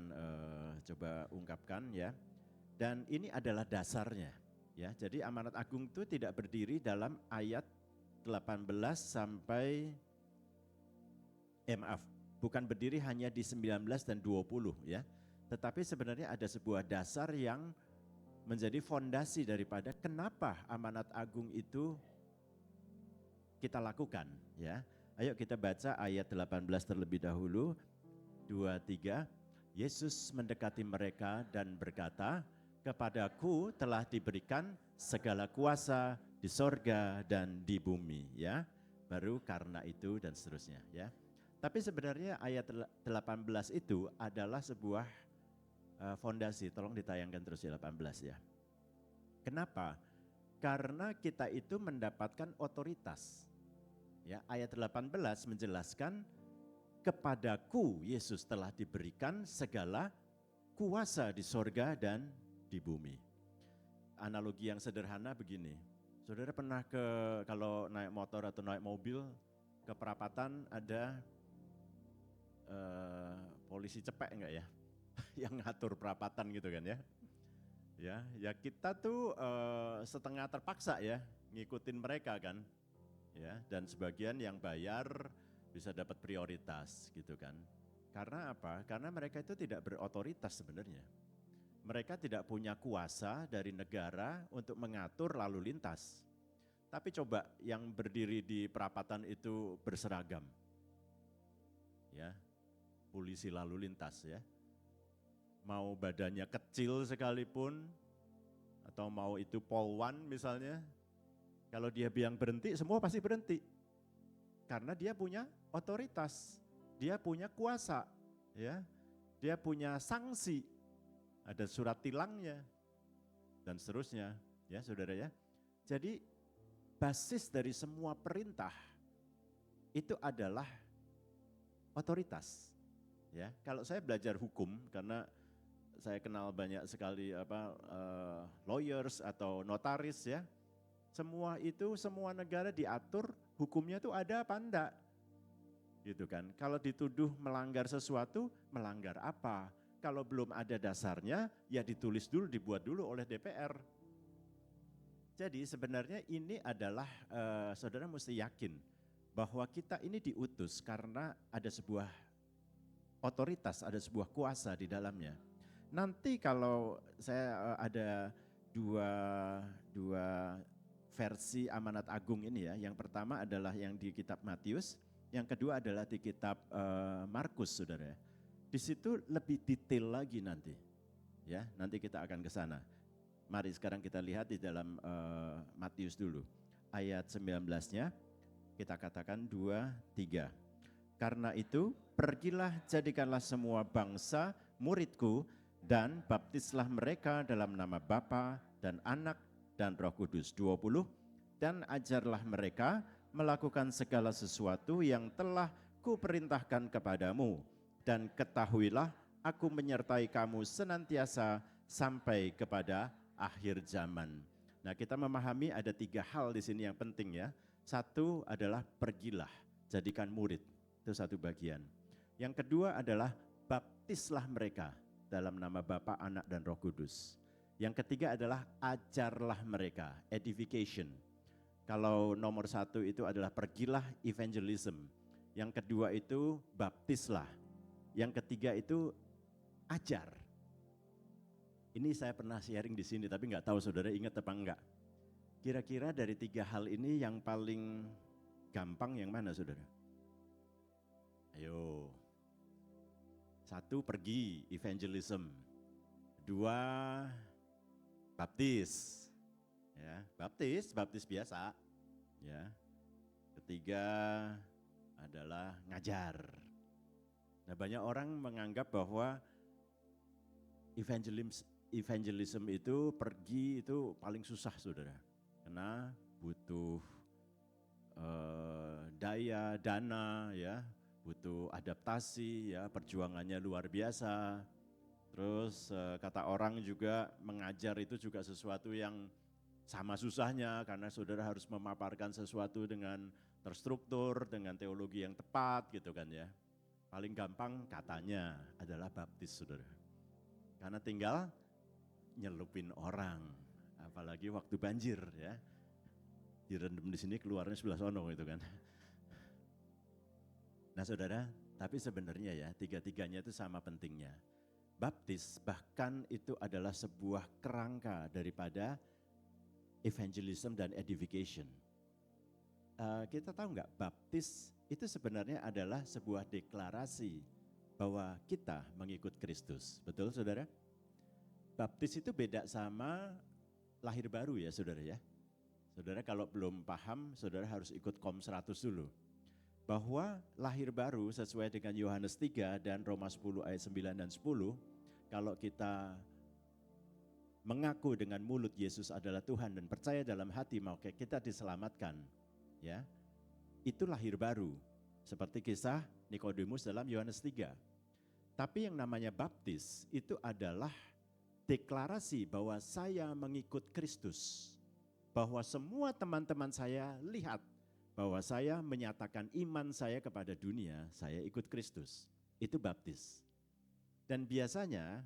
Speaker 6: coba ungkapkan, ya. Dan ini adalah dasarnya, ya. Jadi amanat agung itu tidak berdiri dalam ayat 18 sampai bukan berdiri hanya di 19 dan 20, ya. Tetapi sebenarnya ada sebuah dasar yang menjadi fondasi daripada kenapa amanat agung itu kita lakukan, ya. Ayo kita baca ayat 18 terlebih dahulu. 2-3. Yesus mendekati mereka dan berkata, "Kepadaku telah diberikan segala kuasa di sorga dan di bumi," ya. Baru karena itu dan seterusnya, ya. Tapi sebenarnya ayat 18 itu adalah sebuah fondasi. Tolong ditayangkan terus ya 18, ya. Kenapa? Karena kita itu mendapatkan otoritas. Ya, ayat 18 menjelaskan, "Kepadaku Yesus telah diberikan segala kuasa di sorga dan di bumi." Analogi yang sederhana begini, saudara pernah kalau naik motor atau naik mobil ke perapatan ada polisi cepek enggak ya? Yang ngatur perapatan gitu kan, ya. Ya kita tuh setengah terpaksa, ya, ngikutin mereka kan. Ya, dan sebagian yang bayar bisa dapat prioritas gitu kan. Karena apa? Karena mereka itu tidak berotoritas sebenarnya. Mereka tidak punya kuasa dari negara untuk mengatur lalu lintas. Tapi coba yang berdiri di perapatan itu berseragam. Ya, polisi lalu lintas, ya. Mau badannya kecil sekalipun, atau mau itu polwan misalnya, kalau dia bilang berhenti, semua pasti berhenti. Karena dia punya otoritas, dia punya kuasa, ya, dia punya sanksi, ada surat tilangnya, dan seterusnya, ya saudara, ya. Jadi basis dari semua perintah itu adalah otoritas, ya. Kalau saya belajar hukum, karena saya kenal banyak sekali lawyers atau notaris, ya. Semua negara diatur hukumnya itu ada apa enggak, gitu kan. Kalau dituduh melanggar sesuatu, melanggar apa? Kalau belum ada dasarnya, ya ditulis dulu, dibuat dulu oleh DPR. Jadi sebenarnya ini adalah, saudara mesti yakin bahwa kita ini diutus karena ada sebuah otoritas, ada sebuah kuasa di dalamnya. Nanti kalau saya ada dua versi amanat agung ini, ya. Yang pertama adalah yang di kitab Matius, yang kedua adalah di kitab Markus, saudara. Di situ lebih detail lagi nanti, ya. Nanti kita akan ke sana. Mari sekarang kita lihat di dalam Matius dulu. Ayat 19-nya kita katakan 2-3. "Karena itu pergilah jadikanlah semua bangsa muridku dan baptislah mereka dalam nama Bapa dan Anak dan Roh Kudus." 20. "Dan ajarlah mereka melakukan segala sesuatu yang telah kuperintahkan kepadamu. Dan ketahuilah aku menyertai kamu senantiasa sampai kepada akhir zaman." Nah, kita memahami ada 3 hal di sini yang penting, ya. Satu adalah pergilah, jadikan murid. Itu satu bagian. Yang kedua adalah baptislah mereka dalam nama Bapa, Anak, dan Roh Kudus. Yang ketiga adalah ajarlah mereka, edification. Kalau nomor 1 itu adalah pergilah, evangelism. Yang kedua itu baptislah. Yang ketiga itu ajar. Ini saya pernah sharing di sini, tapi nggak tahu saudara ingat apa enggak. Kira-kira dari 3 hal ini yang paling gampang yang mana, saudara? Ayo. Satu, pergi, evangelism. Dua, baptis. Ya, baptis biasa. Ya. Ketiga adalah ngajar. Nah, banyak orang menganggap bahwa evangelism itu pergi itu paling susah, saudara. Karena butuh dana, ya, butuh adaptasi, ya, perjuangannya luar biasa. Terus kata orang juga mengajar itu juga sesuatu yang sama susahnya karena saudara harus memaparkan sesuatu dengan terstruktur, dengan teologi yang tepat gitu kan ya. Paling gampang katanya adalah baptis, saudara. Karena tinggal nyelupin orang, apalagi waktu banjir ya. Direndam di sini keluarnya sebelah sono gitu kan. Nah saudara, tapi sebenarnya ya tiga-tiganya itu sama pentingnya. Baptis bahkan itu adalah sebuah kerangka daripada evangelism dan edification. Kita tahu nggak, baptis itu sebenarnya adalah sebuah deklarasi bahwa kita mengikut Kristus. Betul saudara? Baptis itu beda sama lahir baru ya saudara ya. Saudara kalau belum paham, saudara harus ikut KOM 100 dulu. Bahwa lahir baru sesuai dengan Yohanes 3 dan Roma 10 ayat 9 dan 10, kalau kita mengaku dengan mulut Yesus adalah Tuhan dan percaya dalam hati maka kita diselamatkan. Ya, itu lahir baru. Seperti kisah Nikodemus dalam Yohanes 3. Tapi yang namanya baptis itu adalah deklarasi bahwa saya mengikut Kristus. Bahwa semua teman-teman saya lihat bahwa saya menyatakan iman saya kepada dunia, saya ikut Kristus. Itu baptis. Dan biasanya,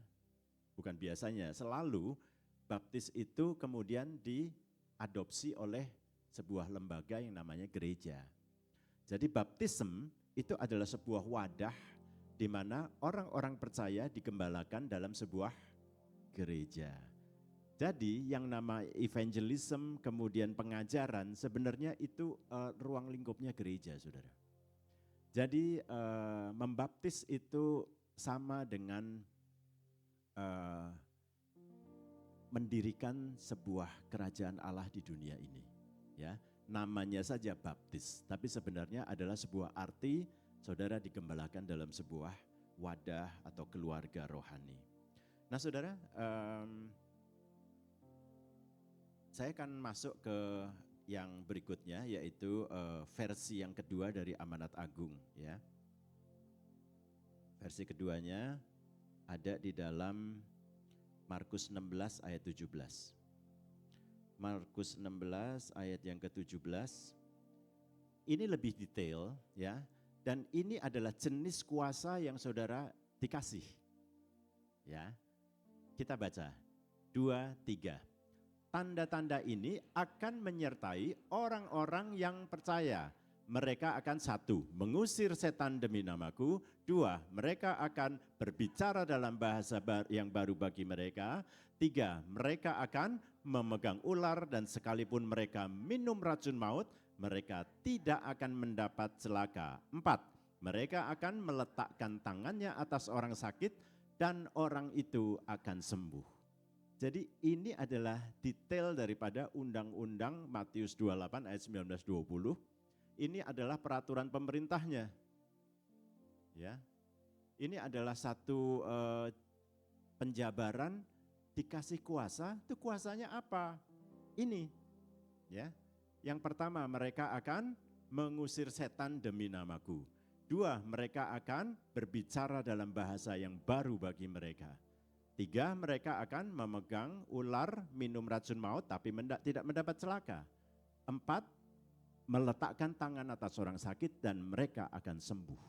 Speaker 6: bukan biasanya, selalu baptis itu kemudian diadopsi oleh sebuah lembaga yang namanya gereja. Jadi baptism itu adalah sebuah wadah di mana orang-orang percaya digembalakan dalam sebuah gereja. Jadi yang nama evangelism kemudian pengajaran sebenarnya itu ruang lingkupnya gereja, saudara. Jadi membaptis itu sama dengan mendirikan sebuah kerajaan Allah di dunia ini. Ya, namanya saja baptis, tapi sebenarnya adalah sebuah arti saudara digembalakan dalam sebuah wadah atau keluarga rohani. Nah saudara, saya akan masuk ke yang berikutnya yaitu versi yang kedua dari Amanat Agung. Ya, versi keduanya ada di dalam Markus 16 ayat 17. Markus 16 ayat yang ke-17. Ini lebih detail ya, dan ini adalah jenis kuasa yang saudara dikasih. Ya. Kita baca. 2, 3. Tanda-tanda ini akan menyertai orang-orang yang percaya. Mereka akan 1, mengusir setan demi namaku. 2, mereka akan berbicara dalam bahasa yang baru bagi mereka. 3, mereka akan memegang ular dan sekalipun mereka minum racun maut, mereka tidak akan mendapat celaka. 4, mereka akan meletakkan tangannya atas orang sakit dan orang itu akan sembuh. Jadi ini adalah detail daripada undang-undang Matius 28 ayat 19-20. Ini adalah peraturan pemerintahnya. Ya. Ini adalah satu penjabaran dikasih kuasa, itu kuasanya apa? Ini. Ya. Yang pertama, mereka akan mengusir setan demi namaku. 2, mereka akan berbicara dalam bahasa yang baru bagi mereka. 3, mereka akan memegang ular, minum racun maut tapi tidak mendapat celaka. 4, meletakkan tangan atas orang sakit dan mereka akan sembuh.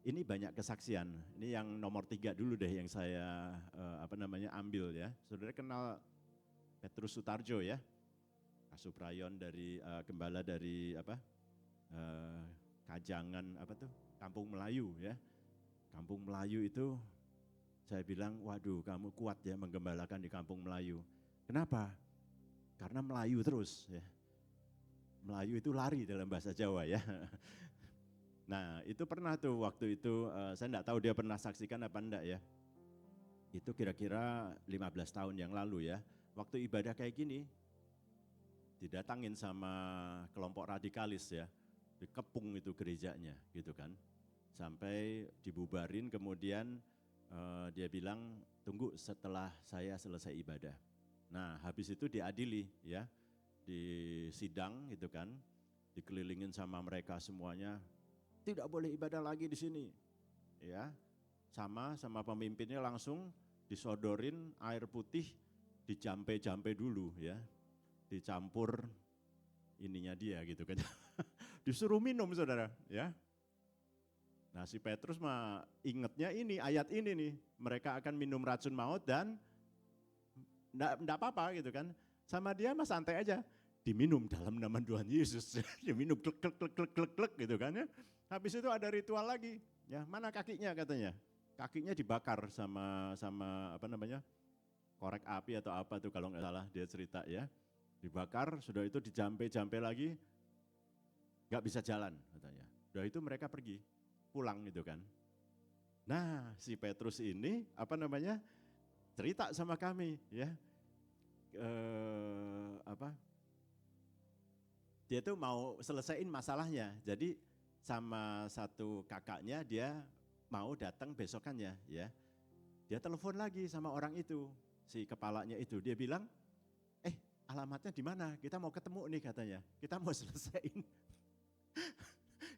Speaker 6: Ini banyak kesaksian. Ini yang nomor 3 dulu deh yang saya ambil ya. Saudara kenal Petrus Sutarjo ya, Kasuprayon dari gembala dari Kajangan Kampung Melayu ya. Kampung Melayu itu saya bilang, waduh kamu kuat ya menggembalakan di Kampung Melayu. Kenapa? Karena Melayu terus ya. Melayu itu lari dalam bahasa Jawa ya. Nah itu pernah tuh waktu itu, saya enggak tahu dia pernah saksikan apa enggak ya. Itu kira-kira 15 tahun yang lalu ya. Waktu ibadah kayak gini, didatangin sama kelompok radikalis ya. Dikepung itu gerejanya gitu kan. Sampai dibubarin kemudian dia bilang tunggu setelah saya selesai ibadah. Nah habis itu diadili ya. Di sidang gitu kan. Dikelilingin sama mereka semuanya. Tidak boleh ibadah lagi di sini. Ya, sama pemimpinnya langsung disodorin air putih, dijampe-jampe dulu ya. Dicampur ininya dia gitu kan. Disuruh minum saudara ya. Nah si Petrus mah ingetnya ini, ayat ini nih. Mereka akan minum racun maut dan enggak apa-apa gitu kan. Sama dia mah santai aja. Diminum dalam nama Tuhan Yesus. Diminum klek gitu kan ya. Habis itu ada ritual lagi, ya mana kakinya katanya, kakinya dibakar sama apa namanya, korek api atau apa tuh kalau nggak salah dia cerita ya, dibakar, sudah itu dijampe-jampe lagi, nggak bisa jalan katanya. Sudah itu mereka pergi, pulang gitu kan. Nah si Petrus ini apa namanya, cerita sama kami ya, dia tuh mau selesaiin masalahnya, jadi sama satu kakaknya dia mau datang besokannya ya. Dia telepon lagi sama orang itu, si kepalanya itu. Dia bilang, alamatnya di mana? Kita mau ketemu nih katanya. Kita mau selesaiin.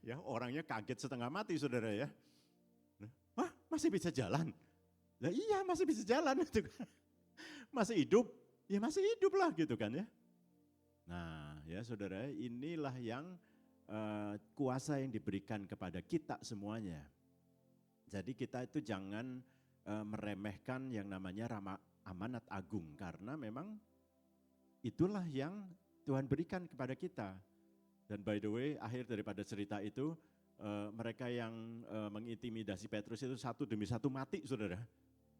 Speaker 6: Ya orangnya kaget setengah mati saudara ya. Wah masih bisa jalan? Lah iya masih bisa jalan. Masih hidup? Ya masih hidup lah gitu kan ya. Nah ya saudara, inilah yang kuasa yang diberikan kepada kita semuanya. Jadi kita itu jangan meremehkan yang namanya amanat agung, karena memang itulah yang Tuhan berikan kepada kita. Dan by the way, akhir daripada cerita itu, mereka yang mengintimidasi Petrus itu satu demi satu mati saudara.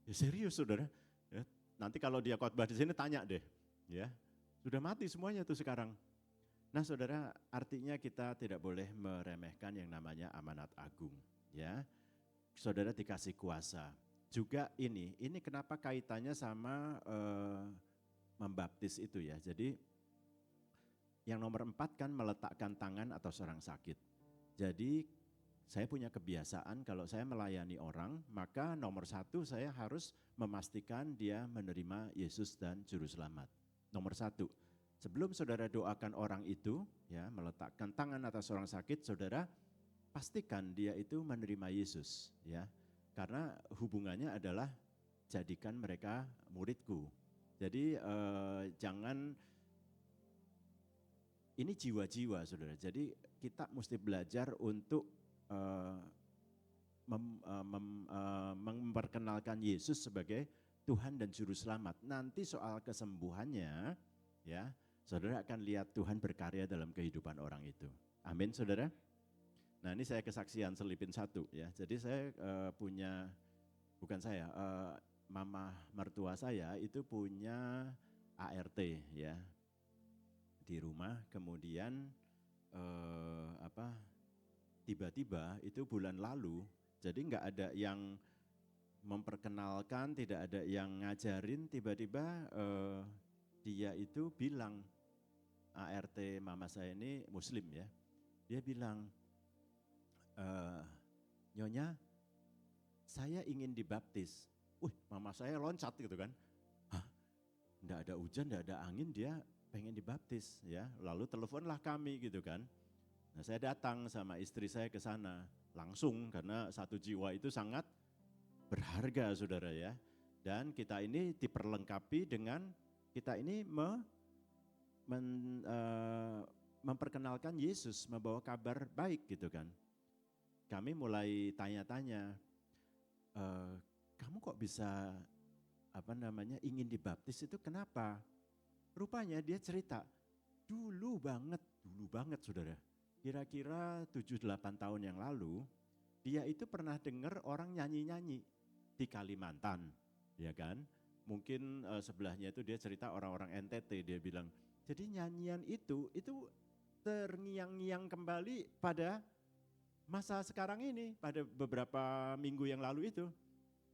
Speaker 6: Ya serius saudara. Ya, nanti kalau dia khotbah di sini tanya deh, ya sudah mati semuanya tuh sekarang. Nah saudara, artinya kita tidak boleh meremehkan yang namanya amanat agung. Ya, saudara dikasih kuasa. Juga ini kenapa kaitannya sama membaptis itu ya. Jadi yang nomor 4 kan meletakkan tangan atas orang sakit. Jadi saya punya kebiasaan kalau saya melayani orang, maka nomor 1 saya harus memastikan dia menerima Yesus dan Juru Selamat. Nomor 1. Sebelum saudara doakan orang itu, ya meletakkan tangan atas orang sakit, saudara pastikan dia itu menerima Yesus, ya. Karena hubungannya adalah jadikan mereka muridku. Jadi jangan, ini jiwa-jiwa saudara. Jadi kita mesti belajar untuk memperkenalkan Yesus sebagai Tuhan dan Juru Selamat. Nanti soal kesembuhannya, ya. Saudara akan lihat Tuhan berkarya dalam kehidupan orang itu. Amin saudara. Nah ini saya kesaksian selipin satu ya. Jadi saya punya, bukan saya, mama mertua saya itu punya ART ya di rumah. Kemudian tiba-tiba itu bulan lalu, jadi nggak ada yang memperkenalkan, tidak ada yang ngajarin, tiba-tiba dia itu bilang, ART mama saya ini Muslim ya, dia bilang, Nyonya saya ingin dibaptis. Mama saya loncat gitu kan, enggak ada hujan, enggak ada angin, dia pengen dibaptis ya. Lalu teleponlah kami gitu kan. Nah saya datang sama istri saya ke sana langsung, karena satu jiwa itu sangat berharga saudara ya. Dan kita ini diperlengkapi dengan, kita ini memperkenalkan Yesus, membawa kabar baik gitu kan. Kami mulai tanya-tanya, kamu kok bisa ingin dibaptis itu kenapa? Rupanya dia cerita, dulu banget saudara, kira-kira 7-8 tahun yang lalu, dia itu pernah dengar orang nyanyi-nyanyi di Kalimantan, ya kan? Mungkin sebelahnya itu dia cerita orang-orang NTT, dia bilang, jadi nyanyian itu terngiang-ngiang kembali pada masa sekarang ini pada beberapa minggu yang lalu itu.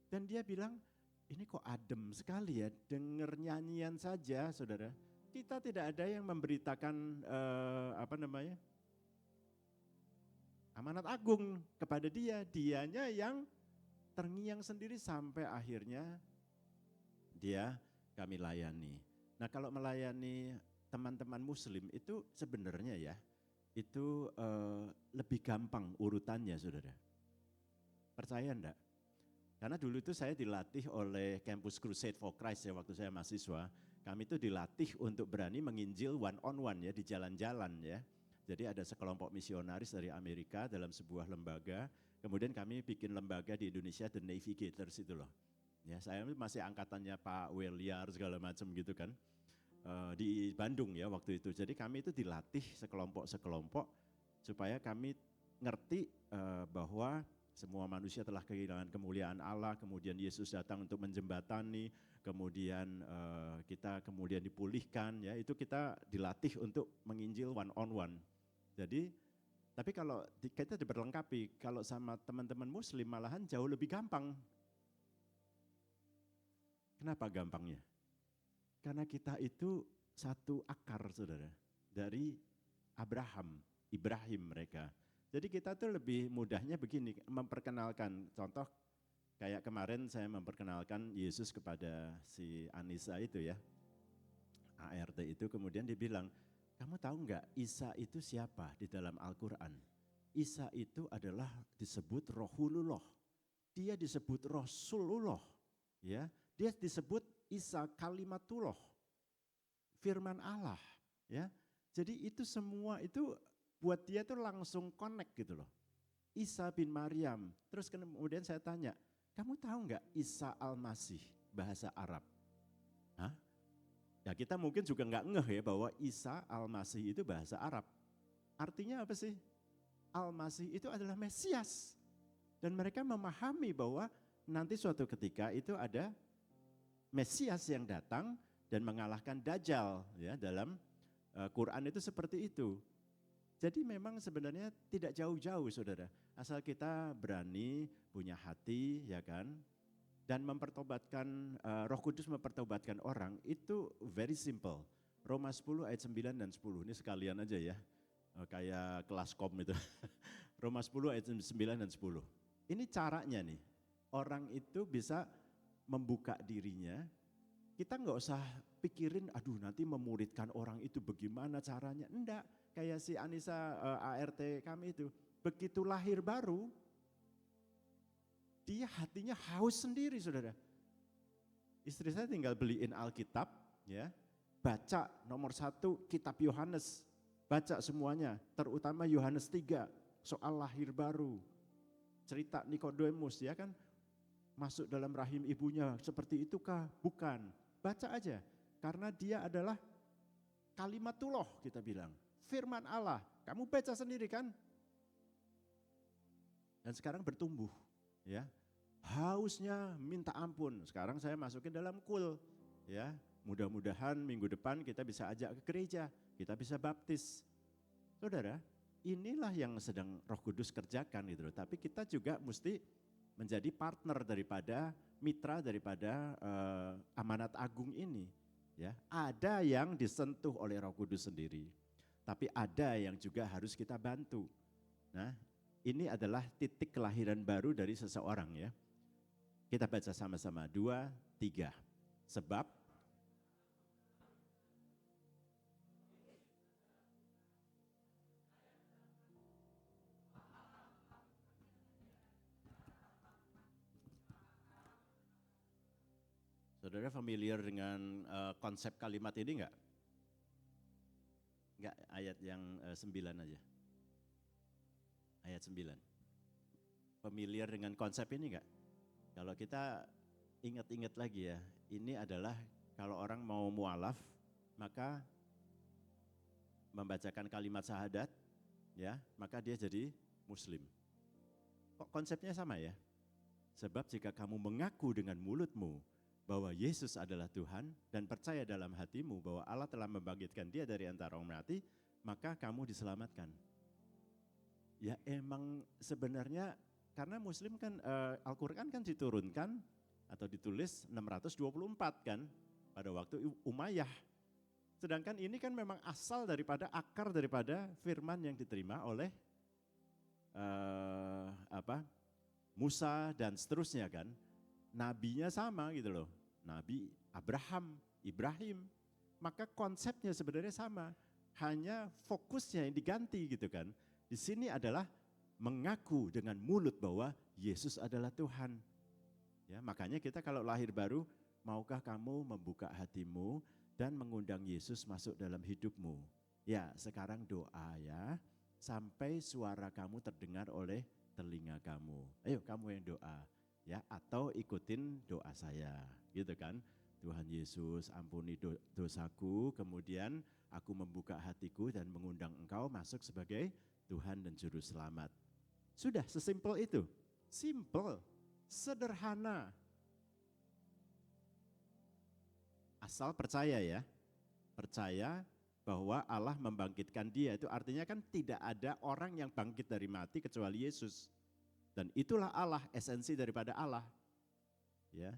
Speaker 6: Dan dia bilang, ini kok adem sekali ya, denger nyanyian saja saudara. Kita tidak ada yang memberitakan amanat agung kepada dia. Dianya yang terngiang sendiri sampai akhirnya kami layani. Nah kalau melayani teman-teman muslim itu sebenarnya ya, itu lebih gampang urutannya saudara. Percaya enggak? Karena dulu itu saya dilatih oleh Campus Crusade for Christ ya waktu saya mahasiswa. Kami itu dilatih untuk berani menginjil one on one ya di jalan-jalan ya. Jadi ada sekelompok misionaris dari Amerika dalam sebuah lembaga. Kemudian kami bikin lembaga di Indonesia, The Navigators itu loh. Ya, saya masih angkatannya Pak Weliar segala macam gitu kan. Di Bandung ya waktu itu. Jadi kami itu dilatih sekelompok supaya kami ngerti bahwa semua manusia telah kehilangan kemuliaan Allah, kemudian Yesus datang untuk menjembatani, kemudian kita kemudian dipulihkan ya. Itu kita dilatih untuk menginjil one on one. Jadi tapi kalau kita diperlengkapi, kalau sama teman-teman muslim malahan jauh lebih gampang. Kenapa gampangnya? Karena kita itu satu akar saudara, dari Ibrahim mereka. Jadi kita tuh lebih mudahnya begini, memperkenalkan. Contoh kayak kemarin saya memperkenalkan Yesus kepada si Anissa itu ya, ART itu, kemudian dia bilang, kamu tahu enggak Isa itu siapa di dalam Al-Quran? Isa itu adalah disebut Rohulullah, dia disebut Rasulullah, ya. Dia disebut Isa Kalimatullah, firman Allah, ya. Jadi itu semua itu buat dia tuh langsung connect gitu loh. Isa bin Maryam. Terus kemudian saya tanya, kamu tahu nggak Isa Al-Masih bahasa Arab? Hah? Ya kita mungkin juga nggak ngeh ya bahwa Isa Al-Masih itu bahasa Arab. Artinya apa sih? Al-Masih itu adalah Mesias. Dan mereka memahami bahwa nanti suatu ketika itu ada Mesias yang datang dan mengalahkan Dajjal ya, dalam Quran itu seperti itu. Jadi memang sebenarnya tidak jauh-jauh saudara, asal kita berani, punya hati ya kan, dan mempertobatkan, Roh Kudus mempertobatkan orang itu very simple. Roma 10 ayat 9 dan 10, ini sekalian aja ya, kayak kelas kom itu. Roma 10 ayat 9 dan 10. Ini caranya nih, orang itu bisa membuka dirinya. Kita nggak usah pikirin, aduh nanti memuridkan orang itu bagaimana caranya. Enggak, kayak si Anissa ART kami itu, begitu lahir baru, dia hatinya haus sendiri saudara. Istri saya tinggal beliin Alkitab, ya, baca nomor 1 kitab Yohanes, baca semuanya, terutama Yohanes 3, soal lahir baru. Cerita Nikodemus ya kan, masuk dalam rahim ibunya seperti itukah? Bukan, baca aja. Karena dia adalah kalimatullah kita bilang, firman Allah. Kamu baca sendiri kan? Dan sekarang bertumbuh ya. Hausnya minta ampun. Sekarang saya masukin dalam kul ya. Mudah-mudahan minggu depan kita bisa ajak ke gereja, kita bisa baptis. Saudara, inilah yang sedang Roh Kudus kerjakan gitu loh. Tapi kita juga mesti menjadi partner daripada, mitra daripada amanat agung ini. Ya, ada yang disentuh oleh Roh Kudus sendiri, tapi ada yang juga harus kita bantu. Nah, ini adalah titik kelahiran baru dari seseorang ya. Kita baca sama-sama, 2, 3. Sebab saudara familiar dengan konsep kalimat ini enggak? Enggak, ayat yang 9 aja. Ayat 9. Familiar dengan konsep ini enggak? Kalau kita ingat-ingat lagi ya, ini adalah kalau orang mau mualaf, maka membacakan kalimat syahadat, ya, maka dia jadi muslim. Kok konsepnya sama ya? Sebab jika kamu mengaku dengan mulutmu bahwa Yesus adalah Tuhan dan percaya dalam hatimu bahwa Allah telah membangkitkan dia dari antara orang mati, maka kamu diselamatkan. Ya emang sebenarnya karena Muslim kan Al-Quran kan diturunkan atau ditulis 624 kan pada waktu Umayyah. Sedangkan ini kan memang asal daripada akar daripada firman yang diterima oleh Musa dan seterusnya kan. Nabinya sama gitu loh. Nabi Abraham, Ibrahim. Maka konsepnya sebenarnya sama. Hanya fokusnya yang diganti gitu kan. Di sini adalah mengaku dengan mulut bahwa Yesus adalah Tuhan. Ya, makanya kita kalau lahir baru, maukah kamu membuka hatimu dan mengundang Yesus masuk dalam hidupmu? Ya, sekarang doa ya, sampai suara kamu terdengar oleh telinga kamu. Ayo kamu yang doa ya, atau ikutin doa saya gitu kan. Tuhan Yesus ampuni dosaku, kemudian aku membuka hatiku dan mengundang engkau masuk sebagai Tuhan dan Juru Selamat. Sudah sesimpel itu, simple, sederhana. Asal percaya ya, percaya bahwa Allah membangkitkan dia, itu artinya kan tidak ada orang yang bangkit dari mati kecuali Yesus. Dan itulah Allah, esensi daripada Allah. Ya.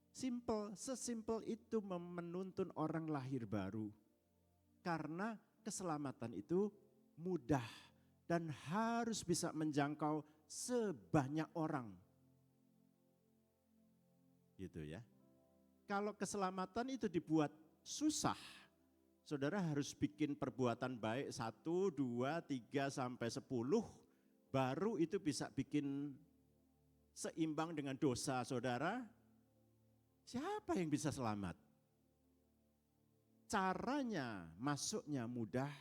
Speaker 6: Simple, sesimpel itu menuntun orang lahir baru. Karena keselamatan itu mudah dan harus bisa menjangkau sebanyak orang. Gitu ya. Kalau keselamatan itu dibuat susah, saudara harus bikin perbuatan baik 1, 2, 3, sampai 10, baru itu bisa bikin seimbang dengan dosa saudara. Siapa yang bisa selamat? Caranya masuknya mudah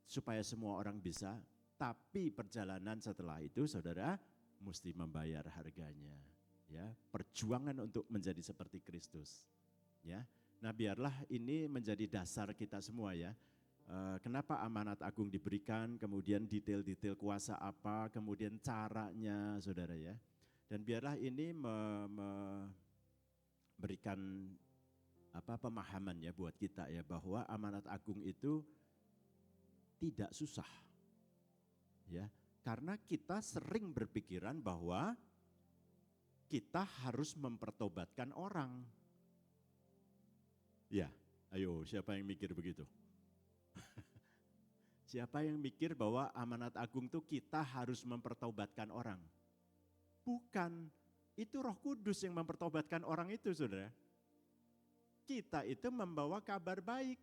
Speaker 6: supaya semua orang bisa, tapi perjalanan setelah itu saudara mesti membayar harganya. Ya, perjuangan untuk menjadi seperti Kristus. Ya, nah biarlah ini menjadi dasar kita semua ya. Kenapa amanat agung diberikan, kemudian detail-detail kuasa apa, kemudian caranya saudara ya. Dan biarlah ini memberikan pemahaman ya buat kita ya, bahwa amanat agung itu tidak susah. Ya, karena kita sering berpikiran bahwa kita harus mempertobatkan orang. Ya, ayo siapa yang mikir begitu? Siapa yang mikir bahwa amanat agung itu kita harus mempertobatkan orang? Bukan, itu Roh Kudus yang mempertobatkan orang itu saudara. Kita itu membawa kabar baik.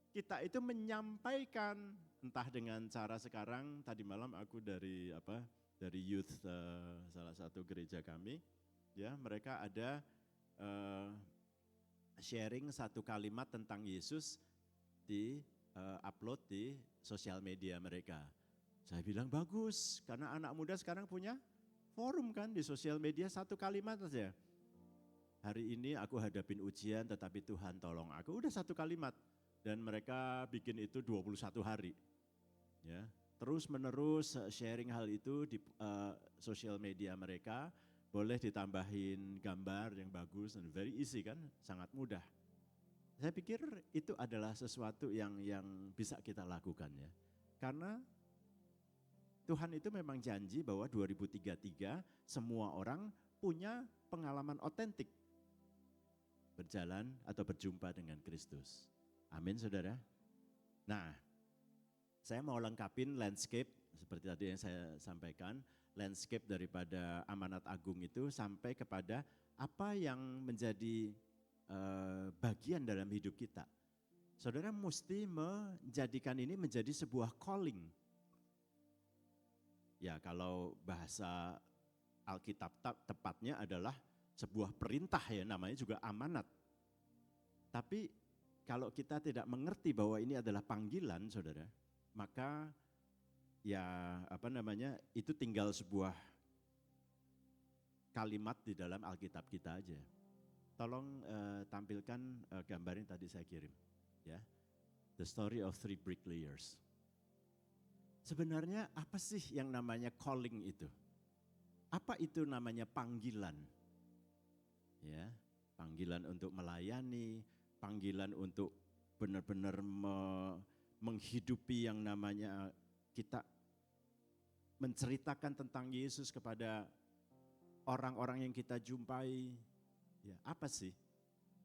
Speaker 6: Kita itu menyampaikan, entah dengan cara sekarang, tadi malam aku dari youth salah satu gereja kami, ya mereka ada sharing satu kalimat tentang Yesus di upload di sosial media mereka. Saya bilang bagus, karena anak muda sekarang punya forum kan di sosial media, satu kalimat saja. Hari ini aku hadapin ujian tetapi Tuhan tolong aku, udah satu kalimat. Dan mereka bikin itu 21 hari. Ya. Terus menerus sharing hal itu di sosial media mereka, boleh ditambahin gambar yang bagus dan very easy kan, sangat mudah. Saya pikir itu adalah sesuatu yang bisa kita lakukan ya. Karena Tuhan itu memang janji bahwa 2033 semua orang punya pengalaman otentik berjalan atau berjumpa dengan Kristus. Amin saudara. Nah, saya mau lengkapin landscape seperti tadi yang saya sampaikan, landscape daripada amanat agung itu sampai kepada apa yang menjadi bagian dalam hidup kita. Saudara mesti menjadikan ini menjadi sebuah calling. Ya kalau bahasa Alkitab tepatnya adalah sebuah perintah ya, namanya juga amanat. Tapi kalau kita tidak mengerti bahwa ini adalah panggilan saudara, maka ya itu tinggal sebuah kalimat di dalam Alkitab kita aja. Tolong tampilkan gambar yang tadi saya kirim. Ya, The Story of Three Bricklayers. Sebenarnya apa sih yang namanya calling itu? Apa itu namanya panggilan? Ya, panggilan untuk melayani, panggilan untuk benar-benar menghidupi yang namanya kita menceritakan tentang Yesus kepada orang-orang yang kita jumpai. Ya, apa sih?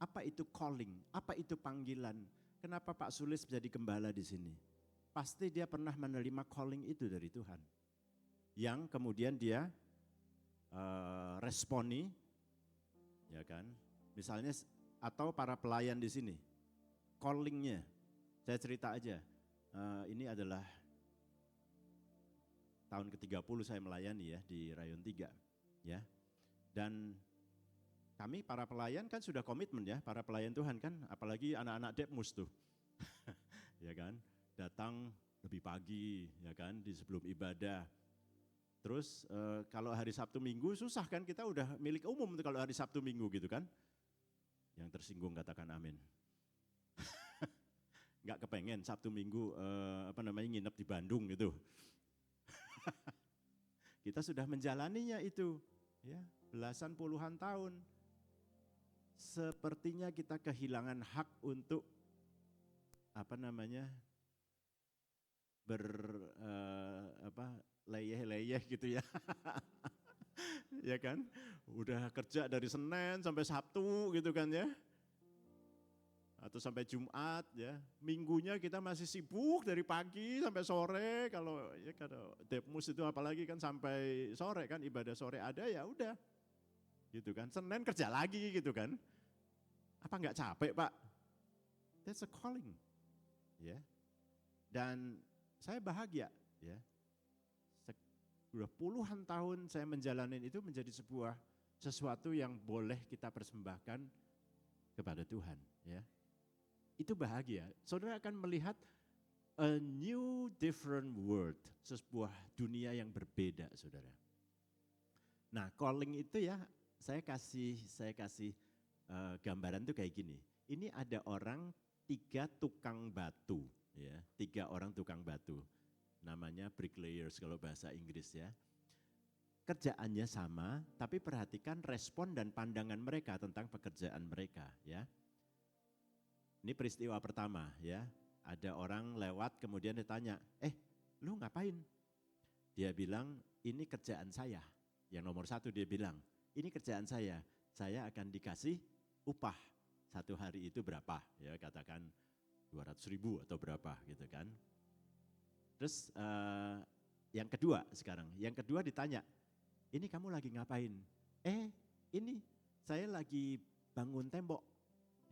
Speaker 6: Apa itu calling? Apa itu panggilan? Kenapa Pak Sulis menjadi gembala di sini? Pasti dia pernah menerima calling itu dari Tuhan. Yang kemudian dia responi, ya kan? Misalnya atau para pelayan di sini, callingnya, saya cerita aja. Ini adalah tahun ke-30 saya melayani ya di Rayon 3, ya. Dan kami para pelayan kan sudah komitmen ya, para pelayan Tuhan kan, apalagi anak-anak Depmus tuh, ya kan, datang lebih pagi, ya kan, di sebelum ibadah. Terus kalau hari Sabtu Minggu susah kan, kita udah milik umum tuh kalau hari Sabtu Minggu gitu kan. Yang tersinggung katakan amin. Nggak kepengen Sabtu Minggu nginep di Bandung gitu. Kita sudah menjalaninya itu, ya, belasan puluhan tahun. Sepertinya kita kehilangan hak untuk leyeh-leyeh gitu ya. Ya kan? Udah kerja dari Senin sampai Sabtu gitu kan ya. Atau sampai Jumat ya. Minggunya kita masih sibuk dari pagi sampai sore. Kalau Depmus itu apalagi kan sampai sore kan, ibadah sore ada ya udah. Gitu kan. Senin kerja lagi gitu kan. Apa enggak capek, Pak? That's a calling. Ya. Dan saya bahagia ya. Sudah puluhan tahun saya menjalani itu menjadi sesuatu yang boleh kita persembahkan kepada Tuhan, ya. Itu bahagia. Saudara akan melihat a new different world, sebuah dunia yang berbeda, Saudara. Nah, calling itu ya, saya kasih gambaran tuh kayak gini. Ini ada orang 3 tukang batu, ya, 3 orang tukang batu. Namanya bricklayers kalau bahasa Inggris ya. Kerjaannya sama, tapi perhatikan respon dan pandangan mereka tentang pekerjaan mereka ya. Ini peristiwa pertama ya. Ada orang lewat kemudian ditanya, lu ngapain? Dia bilang, ini kerjaan saya. Yang nomor 1 dia bilang, ini kerjaan saya akan dikasih upah. 1 hari itu berapa? Ya katakan 200.000 atau berapa gitu kan. Terus yang kedua ditanya, ini kamu lagi ngapain? Ini saya lagi bangun tembok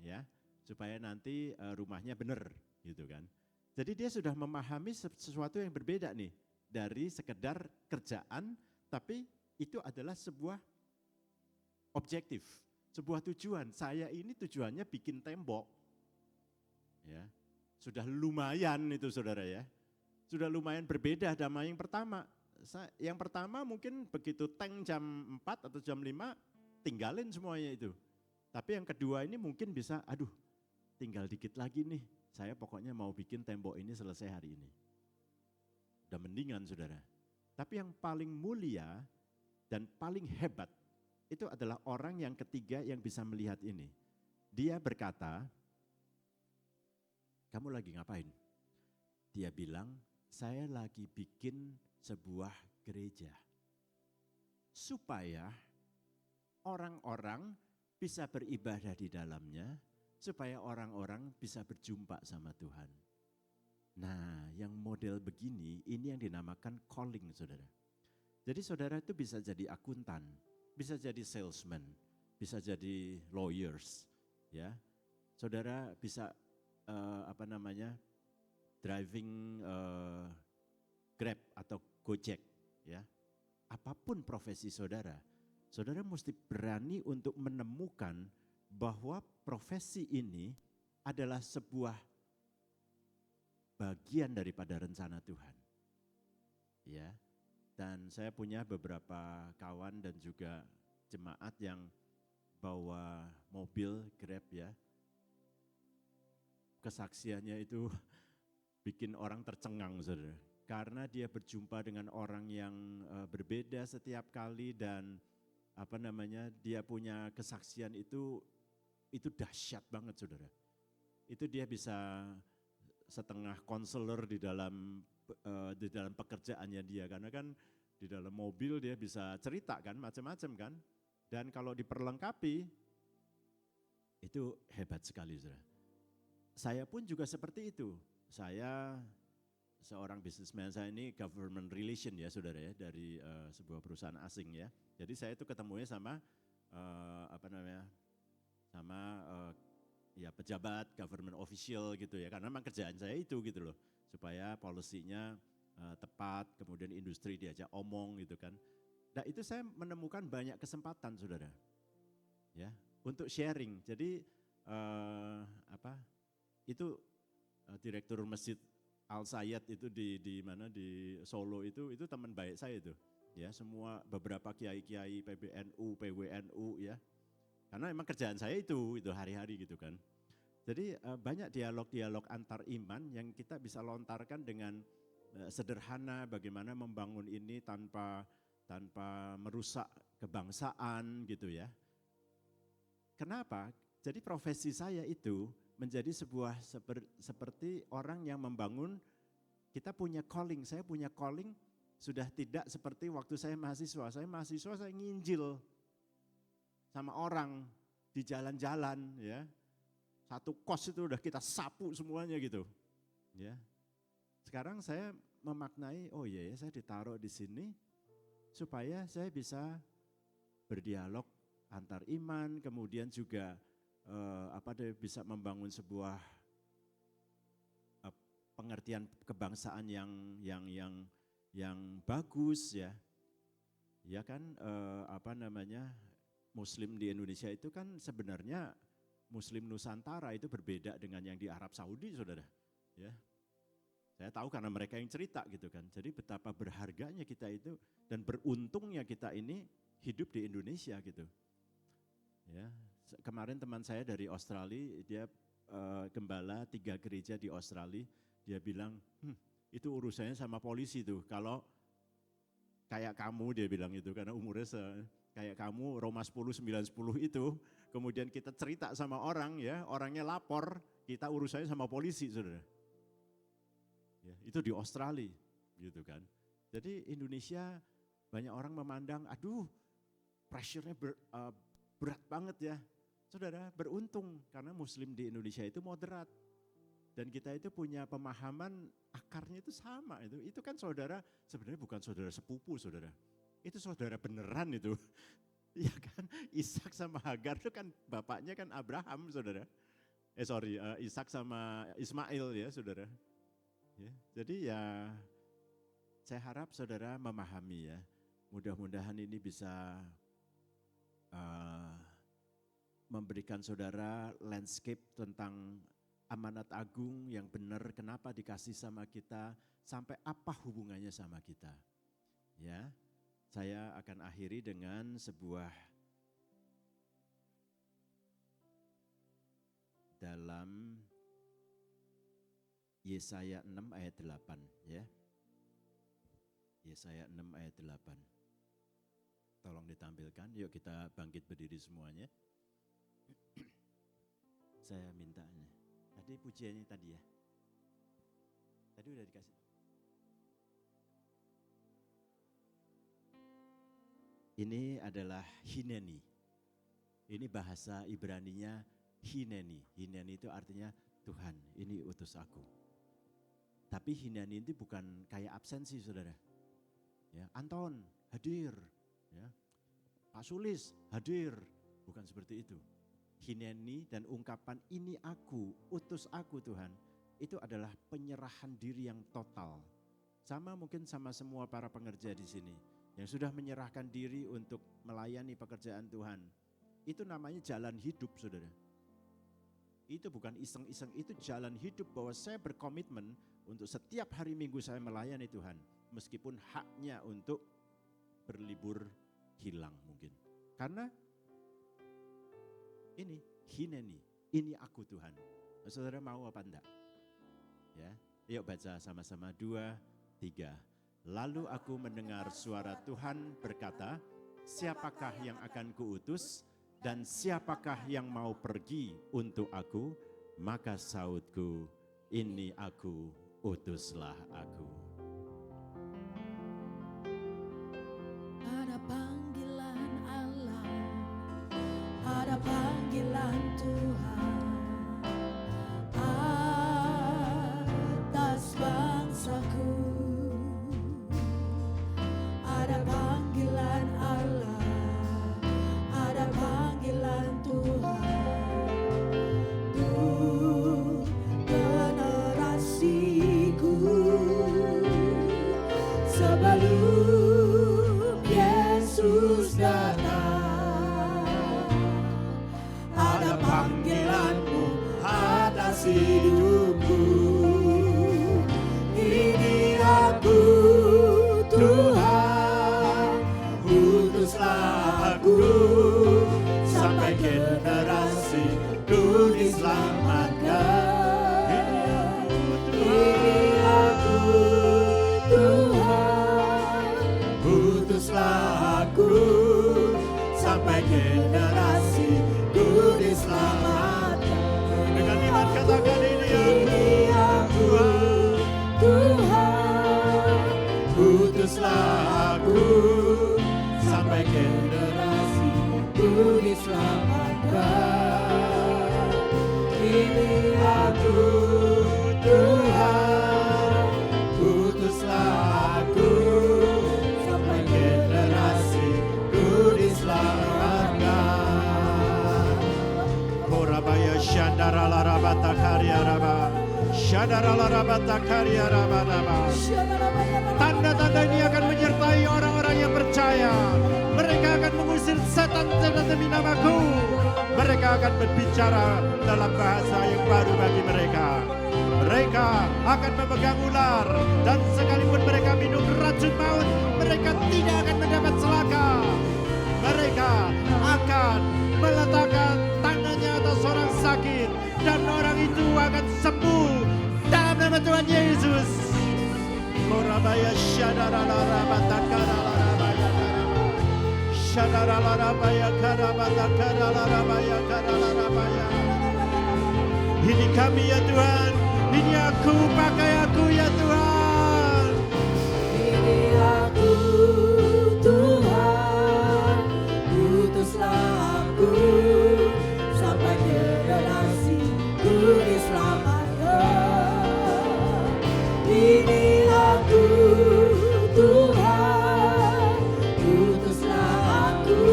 Speaker 6: ya, supaya nanti rumahnya benar gitu kan. Jadi dia sudah memahami sesuatu yang berbeda nih dari sekedar kerjaan, tapi itu adalah sebuah objektif, sebuah tujuan. Saya ini tujuannya bikin tembok, ya sudah lumayan itu saudara ya. Sudah lumayan berbeda sama yang pertama. Yang pertama mungkin begitu tank jam 4 atau jam 5 tinggalin semuanya itu. Tapi yang kedua ini mungkin bisa, tinggal dikit lagi nih. Saya pokoknya mau bikin tembok ini selesai hari ini. Udah mendingan saudara. Tapi yang paling mulia dan paling hebat itu adalah orang yang ketiga yang bisa melihat ini. Dia berkata, kamu lagi ngapain? Dia bilang, saya lagi bikin sebuah gereja supaya orang-orang bisa beribadah di dalamnya, supaya orang-orang bisa berjumpa sama Tuhan. Nah, yang model begini ini yang dinamakan calling, saudara. Jadi saudara itu bisa jadi akuntan, bisa jadi salesman, bisa jadi lawyers, ya. Saudara bisa driving Grab atau Gojek ya. Apapun profesi saudara, saudara mesti berani untuk menemukan bahwa profesi ini adalah sebuah bagian daripada rencana Tuhan. Ya. Dan saya punya beberapa kawan dan juga jemaat yang bawa mobil Grab ya. Kesaksiannya itu bikin orang tercengang saudara. Karena dia berjumpa dengan orang yang berbeda setiap kali dan dia punya kesaksian itu dahsyat banget saudara. Itu dia bisa setengah konselor di dalam pekerjaannya dia, karena kan di dalam mobil dia bisa cerita kan macam-macam kan, dan kalau diperlengkapi itu hebat sekali, saudara. Saya pun juga seperti itu. Saya seorang businessman, saya ini government relation ya saudara ya, dari sebuah perusahaan asing ya. Jadi saya itu ketemunya sama ya pejabat, government official gitu ya, karena memang kerjaan saya itu gitu loh, supaya policy-nya tepat, kemudian industri diajak omong gitu kan. Nah itu saya menemukan banyak kesempatan saudara, ya, untuk sharing. Jadi itu direktur masjid Al Sayyad itu di mana di Solo itu teman baik saya itu, ya, semua beberapa kiai-kiai PBNU, PWNU ya. Karena memang kerjaan saya itu hari-hari gitu kan. Jadi banyak dialog-dialog antar iman yang kita bisa lontarkan dengan sederhana, bagaimana membangun ini tanpa merusak kebangsaan gitu ya. Kenapa? Jadi profesi saya itu menjadi sebuah seperti orang yang membangun, kita punya calling, saya punya calling sudah tidak seperti waktu saya mahasiswa. Saya mahasiswa, saya nginjil sama orang di jalan-jalan ya. Satu kos itu udah kita sapu semuanya gitu. Ya. Sekarang saya memaknai, oh iya ya, saya ditaruh di sini supaya saya bisa berdialog antar iman, kemudian juga bisa membangun sebuah pengertian kebangsaan yang bagus ya. Ya kan Muslim di Indonesia itu kan sebenarnya Muslim Nusantara itu berbeda dengan yang di Arab Saudi, saudara. Ya, saya tahu karena mereka yang cerita gitu kan. Jadi betapa berharganya kita itu dan beruntungnya kita ini hidup di Indonesia gitu. Ya, kemarin teman saya dari Australia, dia gembala 3 gereja di Australia, dia bilang, itu urusannya sama polisi tuh. Kalau kayak kamu, dia bilang itu karena umurnya kayak kamu Roma 10, 9, 10 itu, kemudian kita cerita sama orang ya, orangnya lapor, kita urusannya sama polisi, saudara. Ya, itu di Australia gitu kan. Jadi Indonesia banyak orang memandang, aduh pressure-nya berat banget ya. Saudara, beruntung karena Muslim di Indonesia itu moderat. Dan kita itu punya pemahaman akarnya itu sama. Itu kan saudara, sebenarnya bukan saudara sepupu saudara. Itu saudara beneran itu. Iya kan, Ishak sama Hagar itu kan bapaknya kan Abraham saudara. Ishak sama Ismail ya saudara. Ya, jadi ya saya harap saudara memahami ya. Mudah-mudahan ini bisa memberikan saudara landscape tentang amanat agung yang benar, kenapa dikasih sama kita, sampai apa hubungannya sama kita. Ya, saya akan akhiri dengan sebuah dalam Yesaya 6 ayat 8 ya. Yesaya 6 ayat 8. Tolong ditampilkan, yuk kita bangkit berdiri semuanya. Saya mintanya. Tadi pujiannya tadi ya. Tadi udah dikasih. Ini adalah Hineni. Ini bahasa Ibraninya Hineni. Hineni itu artinya Tuhan, ini utus aku. Tapi Hineni itu bukan kayak absensi saudara. Ya, Anton hadir. Ya, Pak Sulis hadir. Bukan seperti itu. Hineni dan ungkapan ini aku, utus aku Tuhan, itu adalah penyerahan diri yang total. Sama mungkin sama semua para pengerja di sini yang sudah menyerahkan diri untuk melayani pekerjaan Tuhan. Itu namanya jalan hidup saudara. Itu bukan iseng-iseng, itu jalan hidup bahwa saya berkomitmen untuk setiap hari Minggu saya melayani Tuhan. Meskipun haknya untuk berlibur hilang mungkin. Karena ini Hineni, ini aku Tuhan. Saudara mau apa enggak? Ya, yuk baca sama-sama 2, 3. Lalu aku mendengar suara Tuhan berkata, siapakah yang akan kuutus dan siapakah yang mau pergi untuk aku? Maka sautku, ini aku, utuslah aku.
Speaker 2: Ada panggilan Allah, ada panggilan Tuhan atas bangsaku. Ada panggilan Allah, ada panggilan Tuhan untuk generasiku. Sebelum Yesus datang, ada panggilanmu atas hidupku. Ini aku, Tuhan, utuslah aku sampai generasi ku diselamatkan. Ini aku, Tuhan, utuslah aku sampai generasi ku diselamatkan.
Speaker 6: Dengan iman katakan
Speaker 2: Ini aku, Tuhan,
Speaker 6: utuslah aku sampai generasi ku diselamatkan.
Speaker 2: ini aku,
Speaker 6: Tuhan, utuslah aku sampai generasi ku diselamatkan. Korabaya shandarala rabata karya raba, shandarala rabata karya raba raba. Tanda-tanda ini akan menyertai orang-orang yang percaya. Mereka akan mengusir setan demi namaku. Mereka akan berbicara dalam bahasa yang baru bagi mereka. Mereka akan memegang ular, dan sekalipun mereka minum racun maut, mereka tidak akan mendapat celaka. Mereka akan meletakkan tangannya atas orang sakit, dan orang itu akan sembuh dalam nama Tuhan Yesus. Korabaya shadaralarabatakaralarabaya karaba. Shadaralarabaya karabatakaralarabaya karalarabaya. Ini kami ya Tuhan, ini aku, pakai aku ya Tuhan.
Speaker 2: ini aku, Tuhan, utuslah aku sampai generasi ku diselamatkan. Ini aku, Tuhan, utuslah aku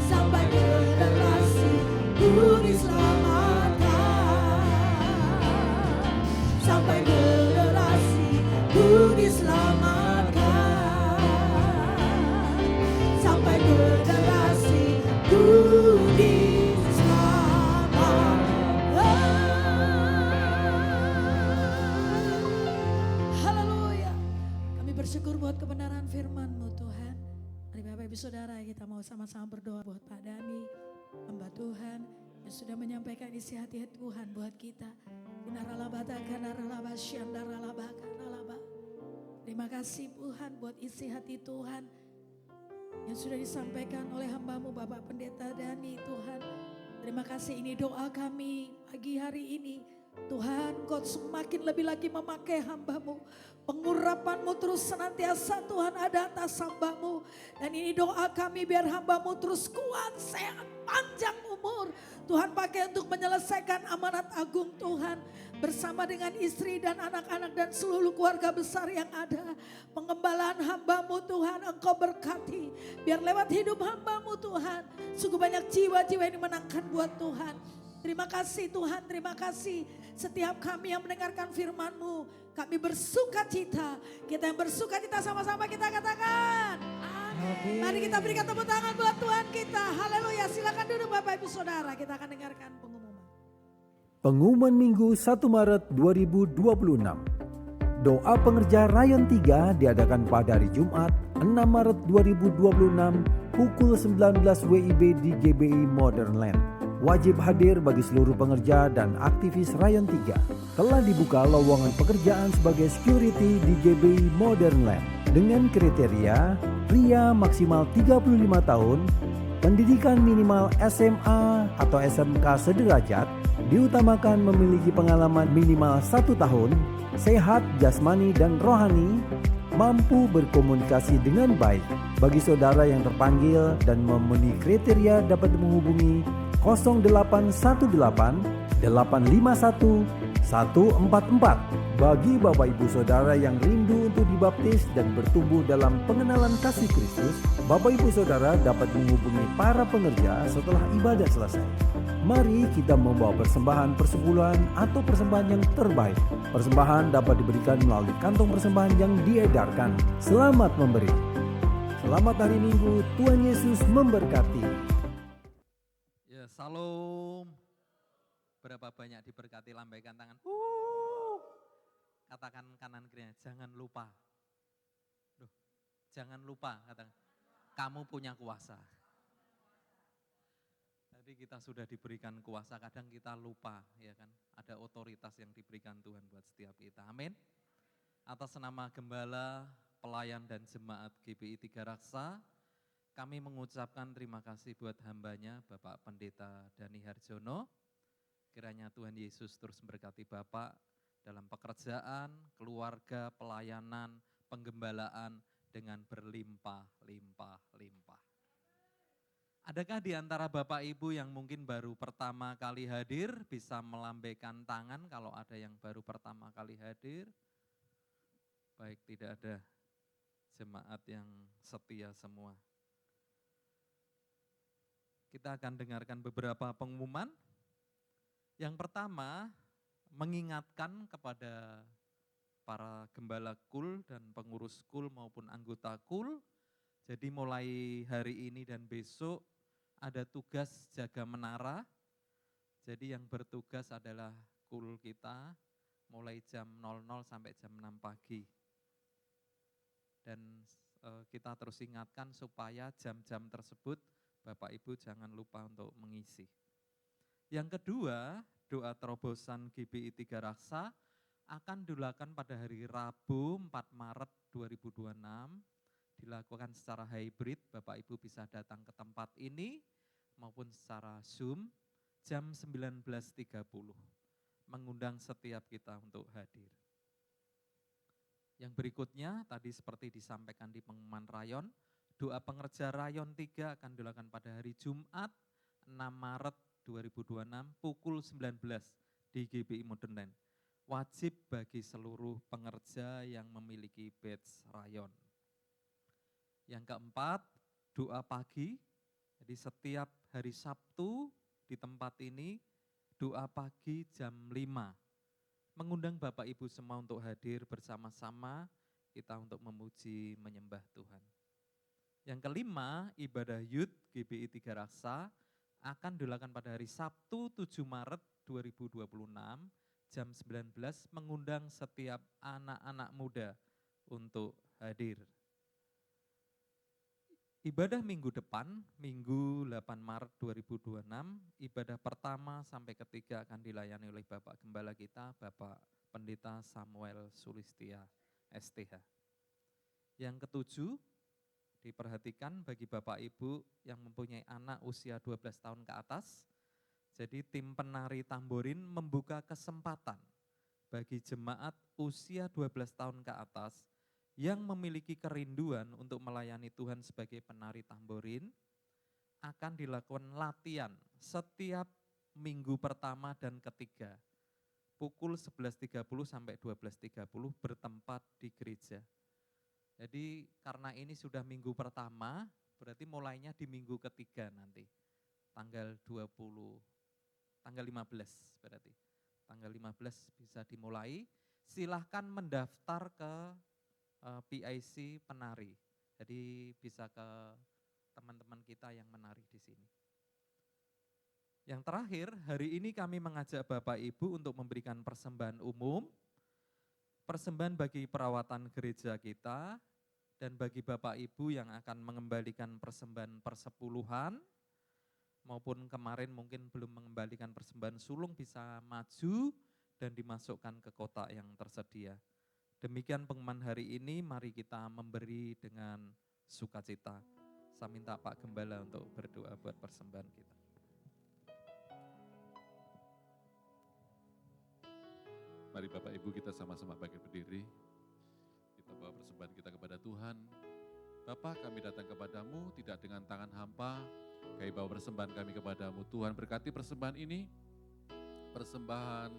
Speaker 2: sampai generasi ku diselamatkan. Sampai generasi ku diselamatkan. Sampai generasi ku diselamatkan. Haleluya. Kami bersyukur buat kebenaran firman-Mu Tuhan. Mari Bapak Ibu Saudara, kita mau sama-sama berdoa buat Pak Dani, hamba Tuhan yang sudah menyampaikan isi hati Tuhan buat kita. Terima kasih Tuhan buat isi hati Tuhan yang sudah disampaikan oleh hamba-Mu Bapak Pendeta Dani Tuhan. Terima kasih, ini doa kami pagi hari ini. Tuhan, Kau semakin lebih lagi memakai hamba-Mu. Pengurapan-Mu terus senantiasa Tuhan ada atas hamba-Mu. Dan ini doa kami biar hamba-Mu terus kuat, sehat, panjang umur. Tuhan pakai untuk menyelesaikan amanat agung Tuhan. Bersama dengan istri dan anak-anak dan seluruh keluarga besar yang ada. Pengembalaan hamba-Mu Tuhan Engkau berkati. Biar lewat hidup hamba-Mu Tuhan. Sungguh banyak jiwa-jiwa yang dimenangkan buat Tuhan. Terima kasih Tuhan, terima kasih. Setiap kami yang mendengarkan firman-Mu, kami bersuka cita. Kita yang bersuka cita sama-sama kita katakan. Amin. Mari kita berikan tepuk tangan buat Tuhan kita. Haleluya, silakan duduk Bapak Ibu Saudara. Kita akan dengarkan pengumuman.
Speaker 5: Pengumuman Minggu 1 Maret 2026. Doa pengerja Rayon 3 diadakan pada hari Jumat 6 Maret 2026 pukul 19 WIB di GBI Modern Land. Wajib hadir bagi seluruh pengerja dan aktivis Rayon 3. Telah dibuka lowongan pekerjaan sebagai security di GBI Modern Land. Dengan kriteria pria maksimal 35 tahun, pendidikan minimal SMA atau SMK sederajat, diutamakan memiliki pengalaman minimal 1 tahun, sehat jasmani dan rohani, mampu berkomunikasi dengan baik. Bagi saudara yang terpanggil dan memenuhi kriteria dapat menghubungi 0818 851 144. Bagi Bapak Ibu Saudara yang rindu untuk dibaptis dan bertumbuh dalam pengenalan kasih Kristus, Bapak Ibu Saudara dapat menghubungi para pengerja setelah ibadah selesai. Mari kita membawa persembahan persepuluhan atau persembahan yang terbaik. Persembahan dapat diberikan melalui kantong persembahan yang diedarkan. Selamat memberi. Selamat hari Minggu, Tuhan Yesus memberkati.
Speaker 7: Ya, salam. Berapa banyak diberkati, lambaikan tangan. Katakan kanan kirinya, jangan lupa. Duh, jangan lupa, katakan. Kamu punya kuasa. Tadi kita sudah diberikan kuasa, kadang kita lupa, ya kan? Ada otoritas yang diberikan Tuhan buat setiap kita. Amin. Atas nama Gembala, pelayan dan jemaat GBI Tiga Raksa, kami mengucapkan terima kasih buat hambanya Bapak Pendeta Dhani Harjono. Kiranya Tuhan Yesus terus memberkati Bapak dalam pekerjaan, keluarga, pelayanan, penggembalaan dengan berlimpah-limpah-limpah. Adakah di antara Bapak Ibu yang mungkin baru pertama kali hadir bisa melambaikan tangan kalau ada yang baru pertama kali hadir? Baik, tidak ada jemaat yang setia semua. Kita akan dengarkan beberapa pengumuman. Yang pertama, mengingatkan kepada para gembala KUL dan pengurus KUL maupun anggota KUL. Jadi mulai hari ini dan besok ada tugas jaga menara. Jadi yang bertugas adalah KUL kita mulai jam 00 sampai jam 6 pagi. Dan kita terus ingatkan supaya jam-jam tersebut Bapak Ibu jangan lupa untuk mengisi. Yang kedua, doa terobosan GBI Tiga Raksa akan dilakukan pada hari Rabu 4 Maret 2026, dilakukan secara hybrid, Bapak Ibu bisa datang ke tempat ini maupun secara Zoom jam 19.30, mengundang setiap kita untuk hadir. Yang berikutnya, tadi seperti disampaikan di pengumuman rayon, doa pengerja rayon 3 akan dilakukan pada hari Jumat 6 Maret 2026 pukul 19 di GBI Modern Land. Wajib bagi seluruh pengerja yang memiliki badge rayon. Yang keempat, doa pagi. Jadi setiap hari Sabtu di tempat ini doa pagi jam 5. Mengundang Bapak Ibu semua untuk hadir bersama-sama kita untuk memuji menyembah Tuhan. Yang kelima, ibadah Youth GBI Tiga Raksa akan dilakukan pada hari Sabtu 7 Maret 2026 jam 19, mengundang setiap anak-anak muda untuk hadir. Ibadah minggu depan, Minggu 8 Maret 2026, ibadah pertama sampai ketiga akan dilayani oleh Bapak Gembala kita, Bapak Pendeta Samuel Sulistia, STH. Yang ketujuh, diperhatikan bagi Bapak Ibu yang mempunyai anak usia 12 tahun ke atas. Jadi tim penari tamborin membuka kesempatan bagi jemaat usia 12 tahun ke atas yang memiliki kerinduan untuk melayani Tuhan sebagai penari tamborin. Akan dilakukan latihan setiap minggu pertama dan ketiga. Pukul 11.30 sampai 12.30 bertempat di gereja. Jadi karena ini sudah minggu pertama, berarti mulainya di minggu ketiga nanti. Tanggal 15 berarti. Tanggal 15 bisa dimulai. Silahkan mendaftar ke PIC penari. Jadi bisa ke teman-teman kita yang menari di sini. Yang terakhir, hari ini kami mengajak Bapak Ibu untuk memberikan persembahan umum. Persembahan bagi perawatan gereja kita, dan bagi Bapak Ibu yang akan mengembalikan persembahan persepuluhan, maupun kemarin mungkin belum mengembalikan persembahan sulung bisa maju dan dimasukkan ke kotak yang tersedia. Demikian pengumuman hari ini, mari kita memberi dengan sukacita. Saya minta Pak Gembala untuk berdoa buat persembahan kita.
Speaker 8: Mari Bapak Ibu kita sama-sama bangkit berdiri. Kita bawa persembahan kita kepada Tuhan. Bapa, kami datang kepadamu tidak dengan tangan hampa. Kami bawa persembahan kami kepadamu. Tuhan berkati persembahan ini. Persembahan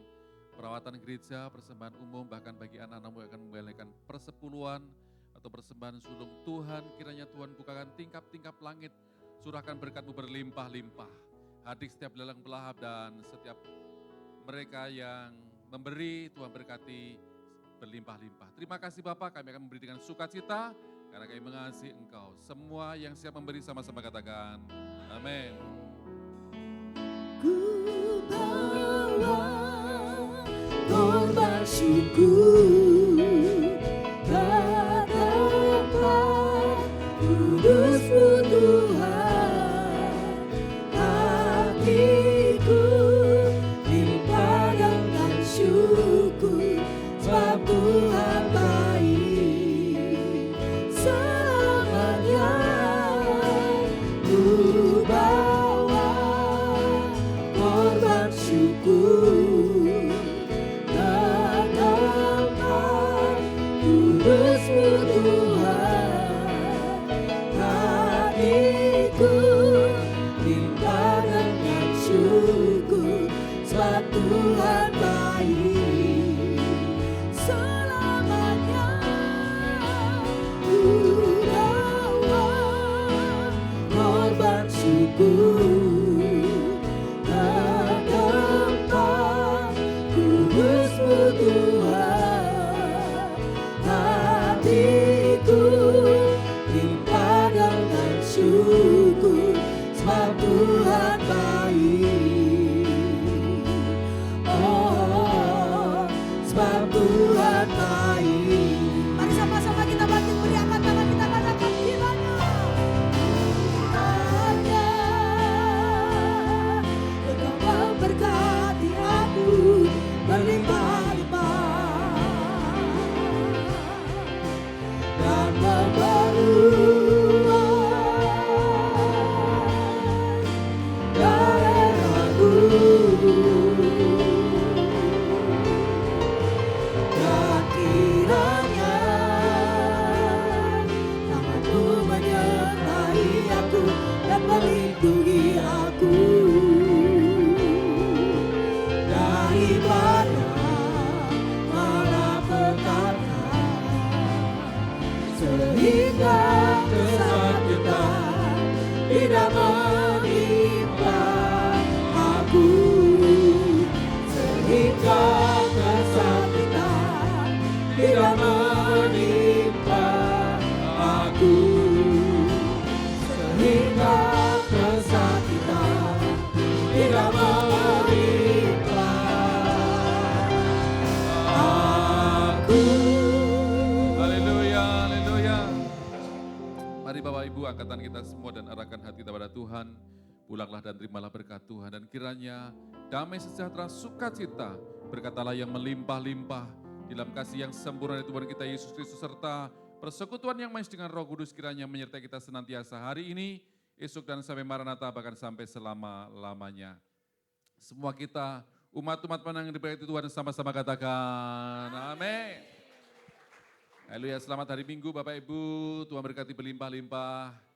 Speaker 8: perawatan gereja, persembahan umum, bahkan bagi anak-anakmu yang akan membayarkan persepuluhan atau persembahan sulung. Tuhan, kiranya Tuhan bukakan tingkap-tingkap langit. Curahkan berkat-Mu berlimpah-limpah. Hadir setiap lelang pelahap dan setiap mereka yang memberi, Tuhan berkati berlimpah-limpah. Terima kasih Bapak, kami akan memberi dengan sukacita karena kami mengasihi Engkau. Semua yang siap memberi sama-sama katakan, amin.
Speaker 2: Ku bawa korban syukur ke tempat kudus-Mu Tuhan. Hatiku limpah dengan syukur sebab Tuhan baik selamanya. Ku bawa korban syukur ke tempat kudus-Mu Tuhan. Hatiku limpah dengan syukur sebab Tuhan baik selamanya. Ku bawa korban syukur ke tempat kudus-Mu Tuhan. Hatiku limpah dengan syukur sebab Tuhan baik. Oh, sebab Tuhan baik. Mari sama-sama kita bangkit beriakan tangan kita katakan kiranya. Kiranya Engkau memberkati aku berlimpah-limpah dan memperluas daerahku. Dan kiranya tangan-Mu menyertai aku dan melindungi aku daripada malapetaka, sehingga kesakitan tidak menimpa aku, sehingga kesakitan tidak menimpa aku, sehingga kesakitan tidak menimpa aku.
Speaker 8: Haleluya, haleluya. Mari Bapak Ibu angkatan kita semua dan arahkan hati kita pada Tuhan. Pulanglah dan terimalah berkat Tuhan dan kiranya damai sejahtera sukacita berkatalah yang melimpah-limpah dalam kasih yang sempurna dari Tuhan kita Yesus Kristus serta persekutuan yang manis dengan Roh Kudus kiranya menyertai kita senantiasa hari ini, esok dan sampai Maranatha bahkan sampai selama-lamanya. Semua kita umat-umat menang yang diberkati Tuhan sama-sama katakan amin. Haleluya, selamat hari Minggu Bapak Ibu, Tuhan berkati berlimpah-limpah.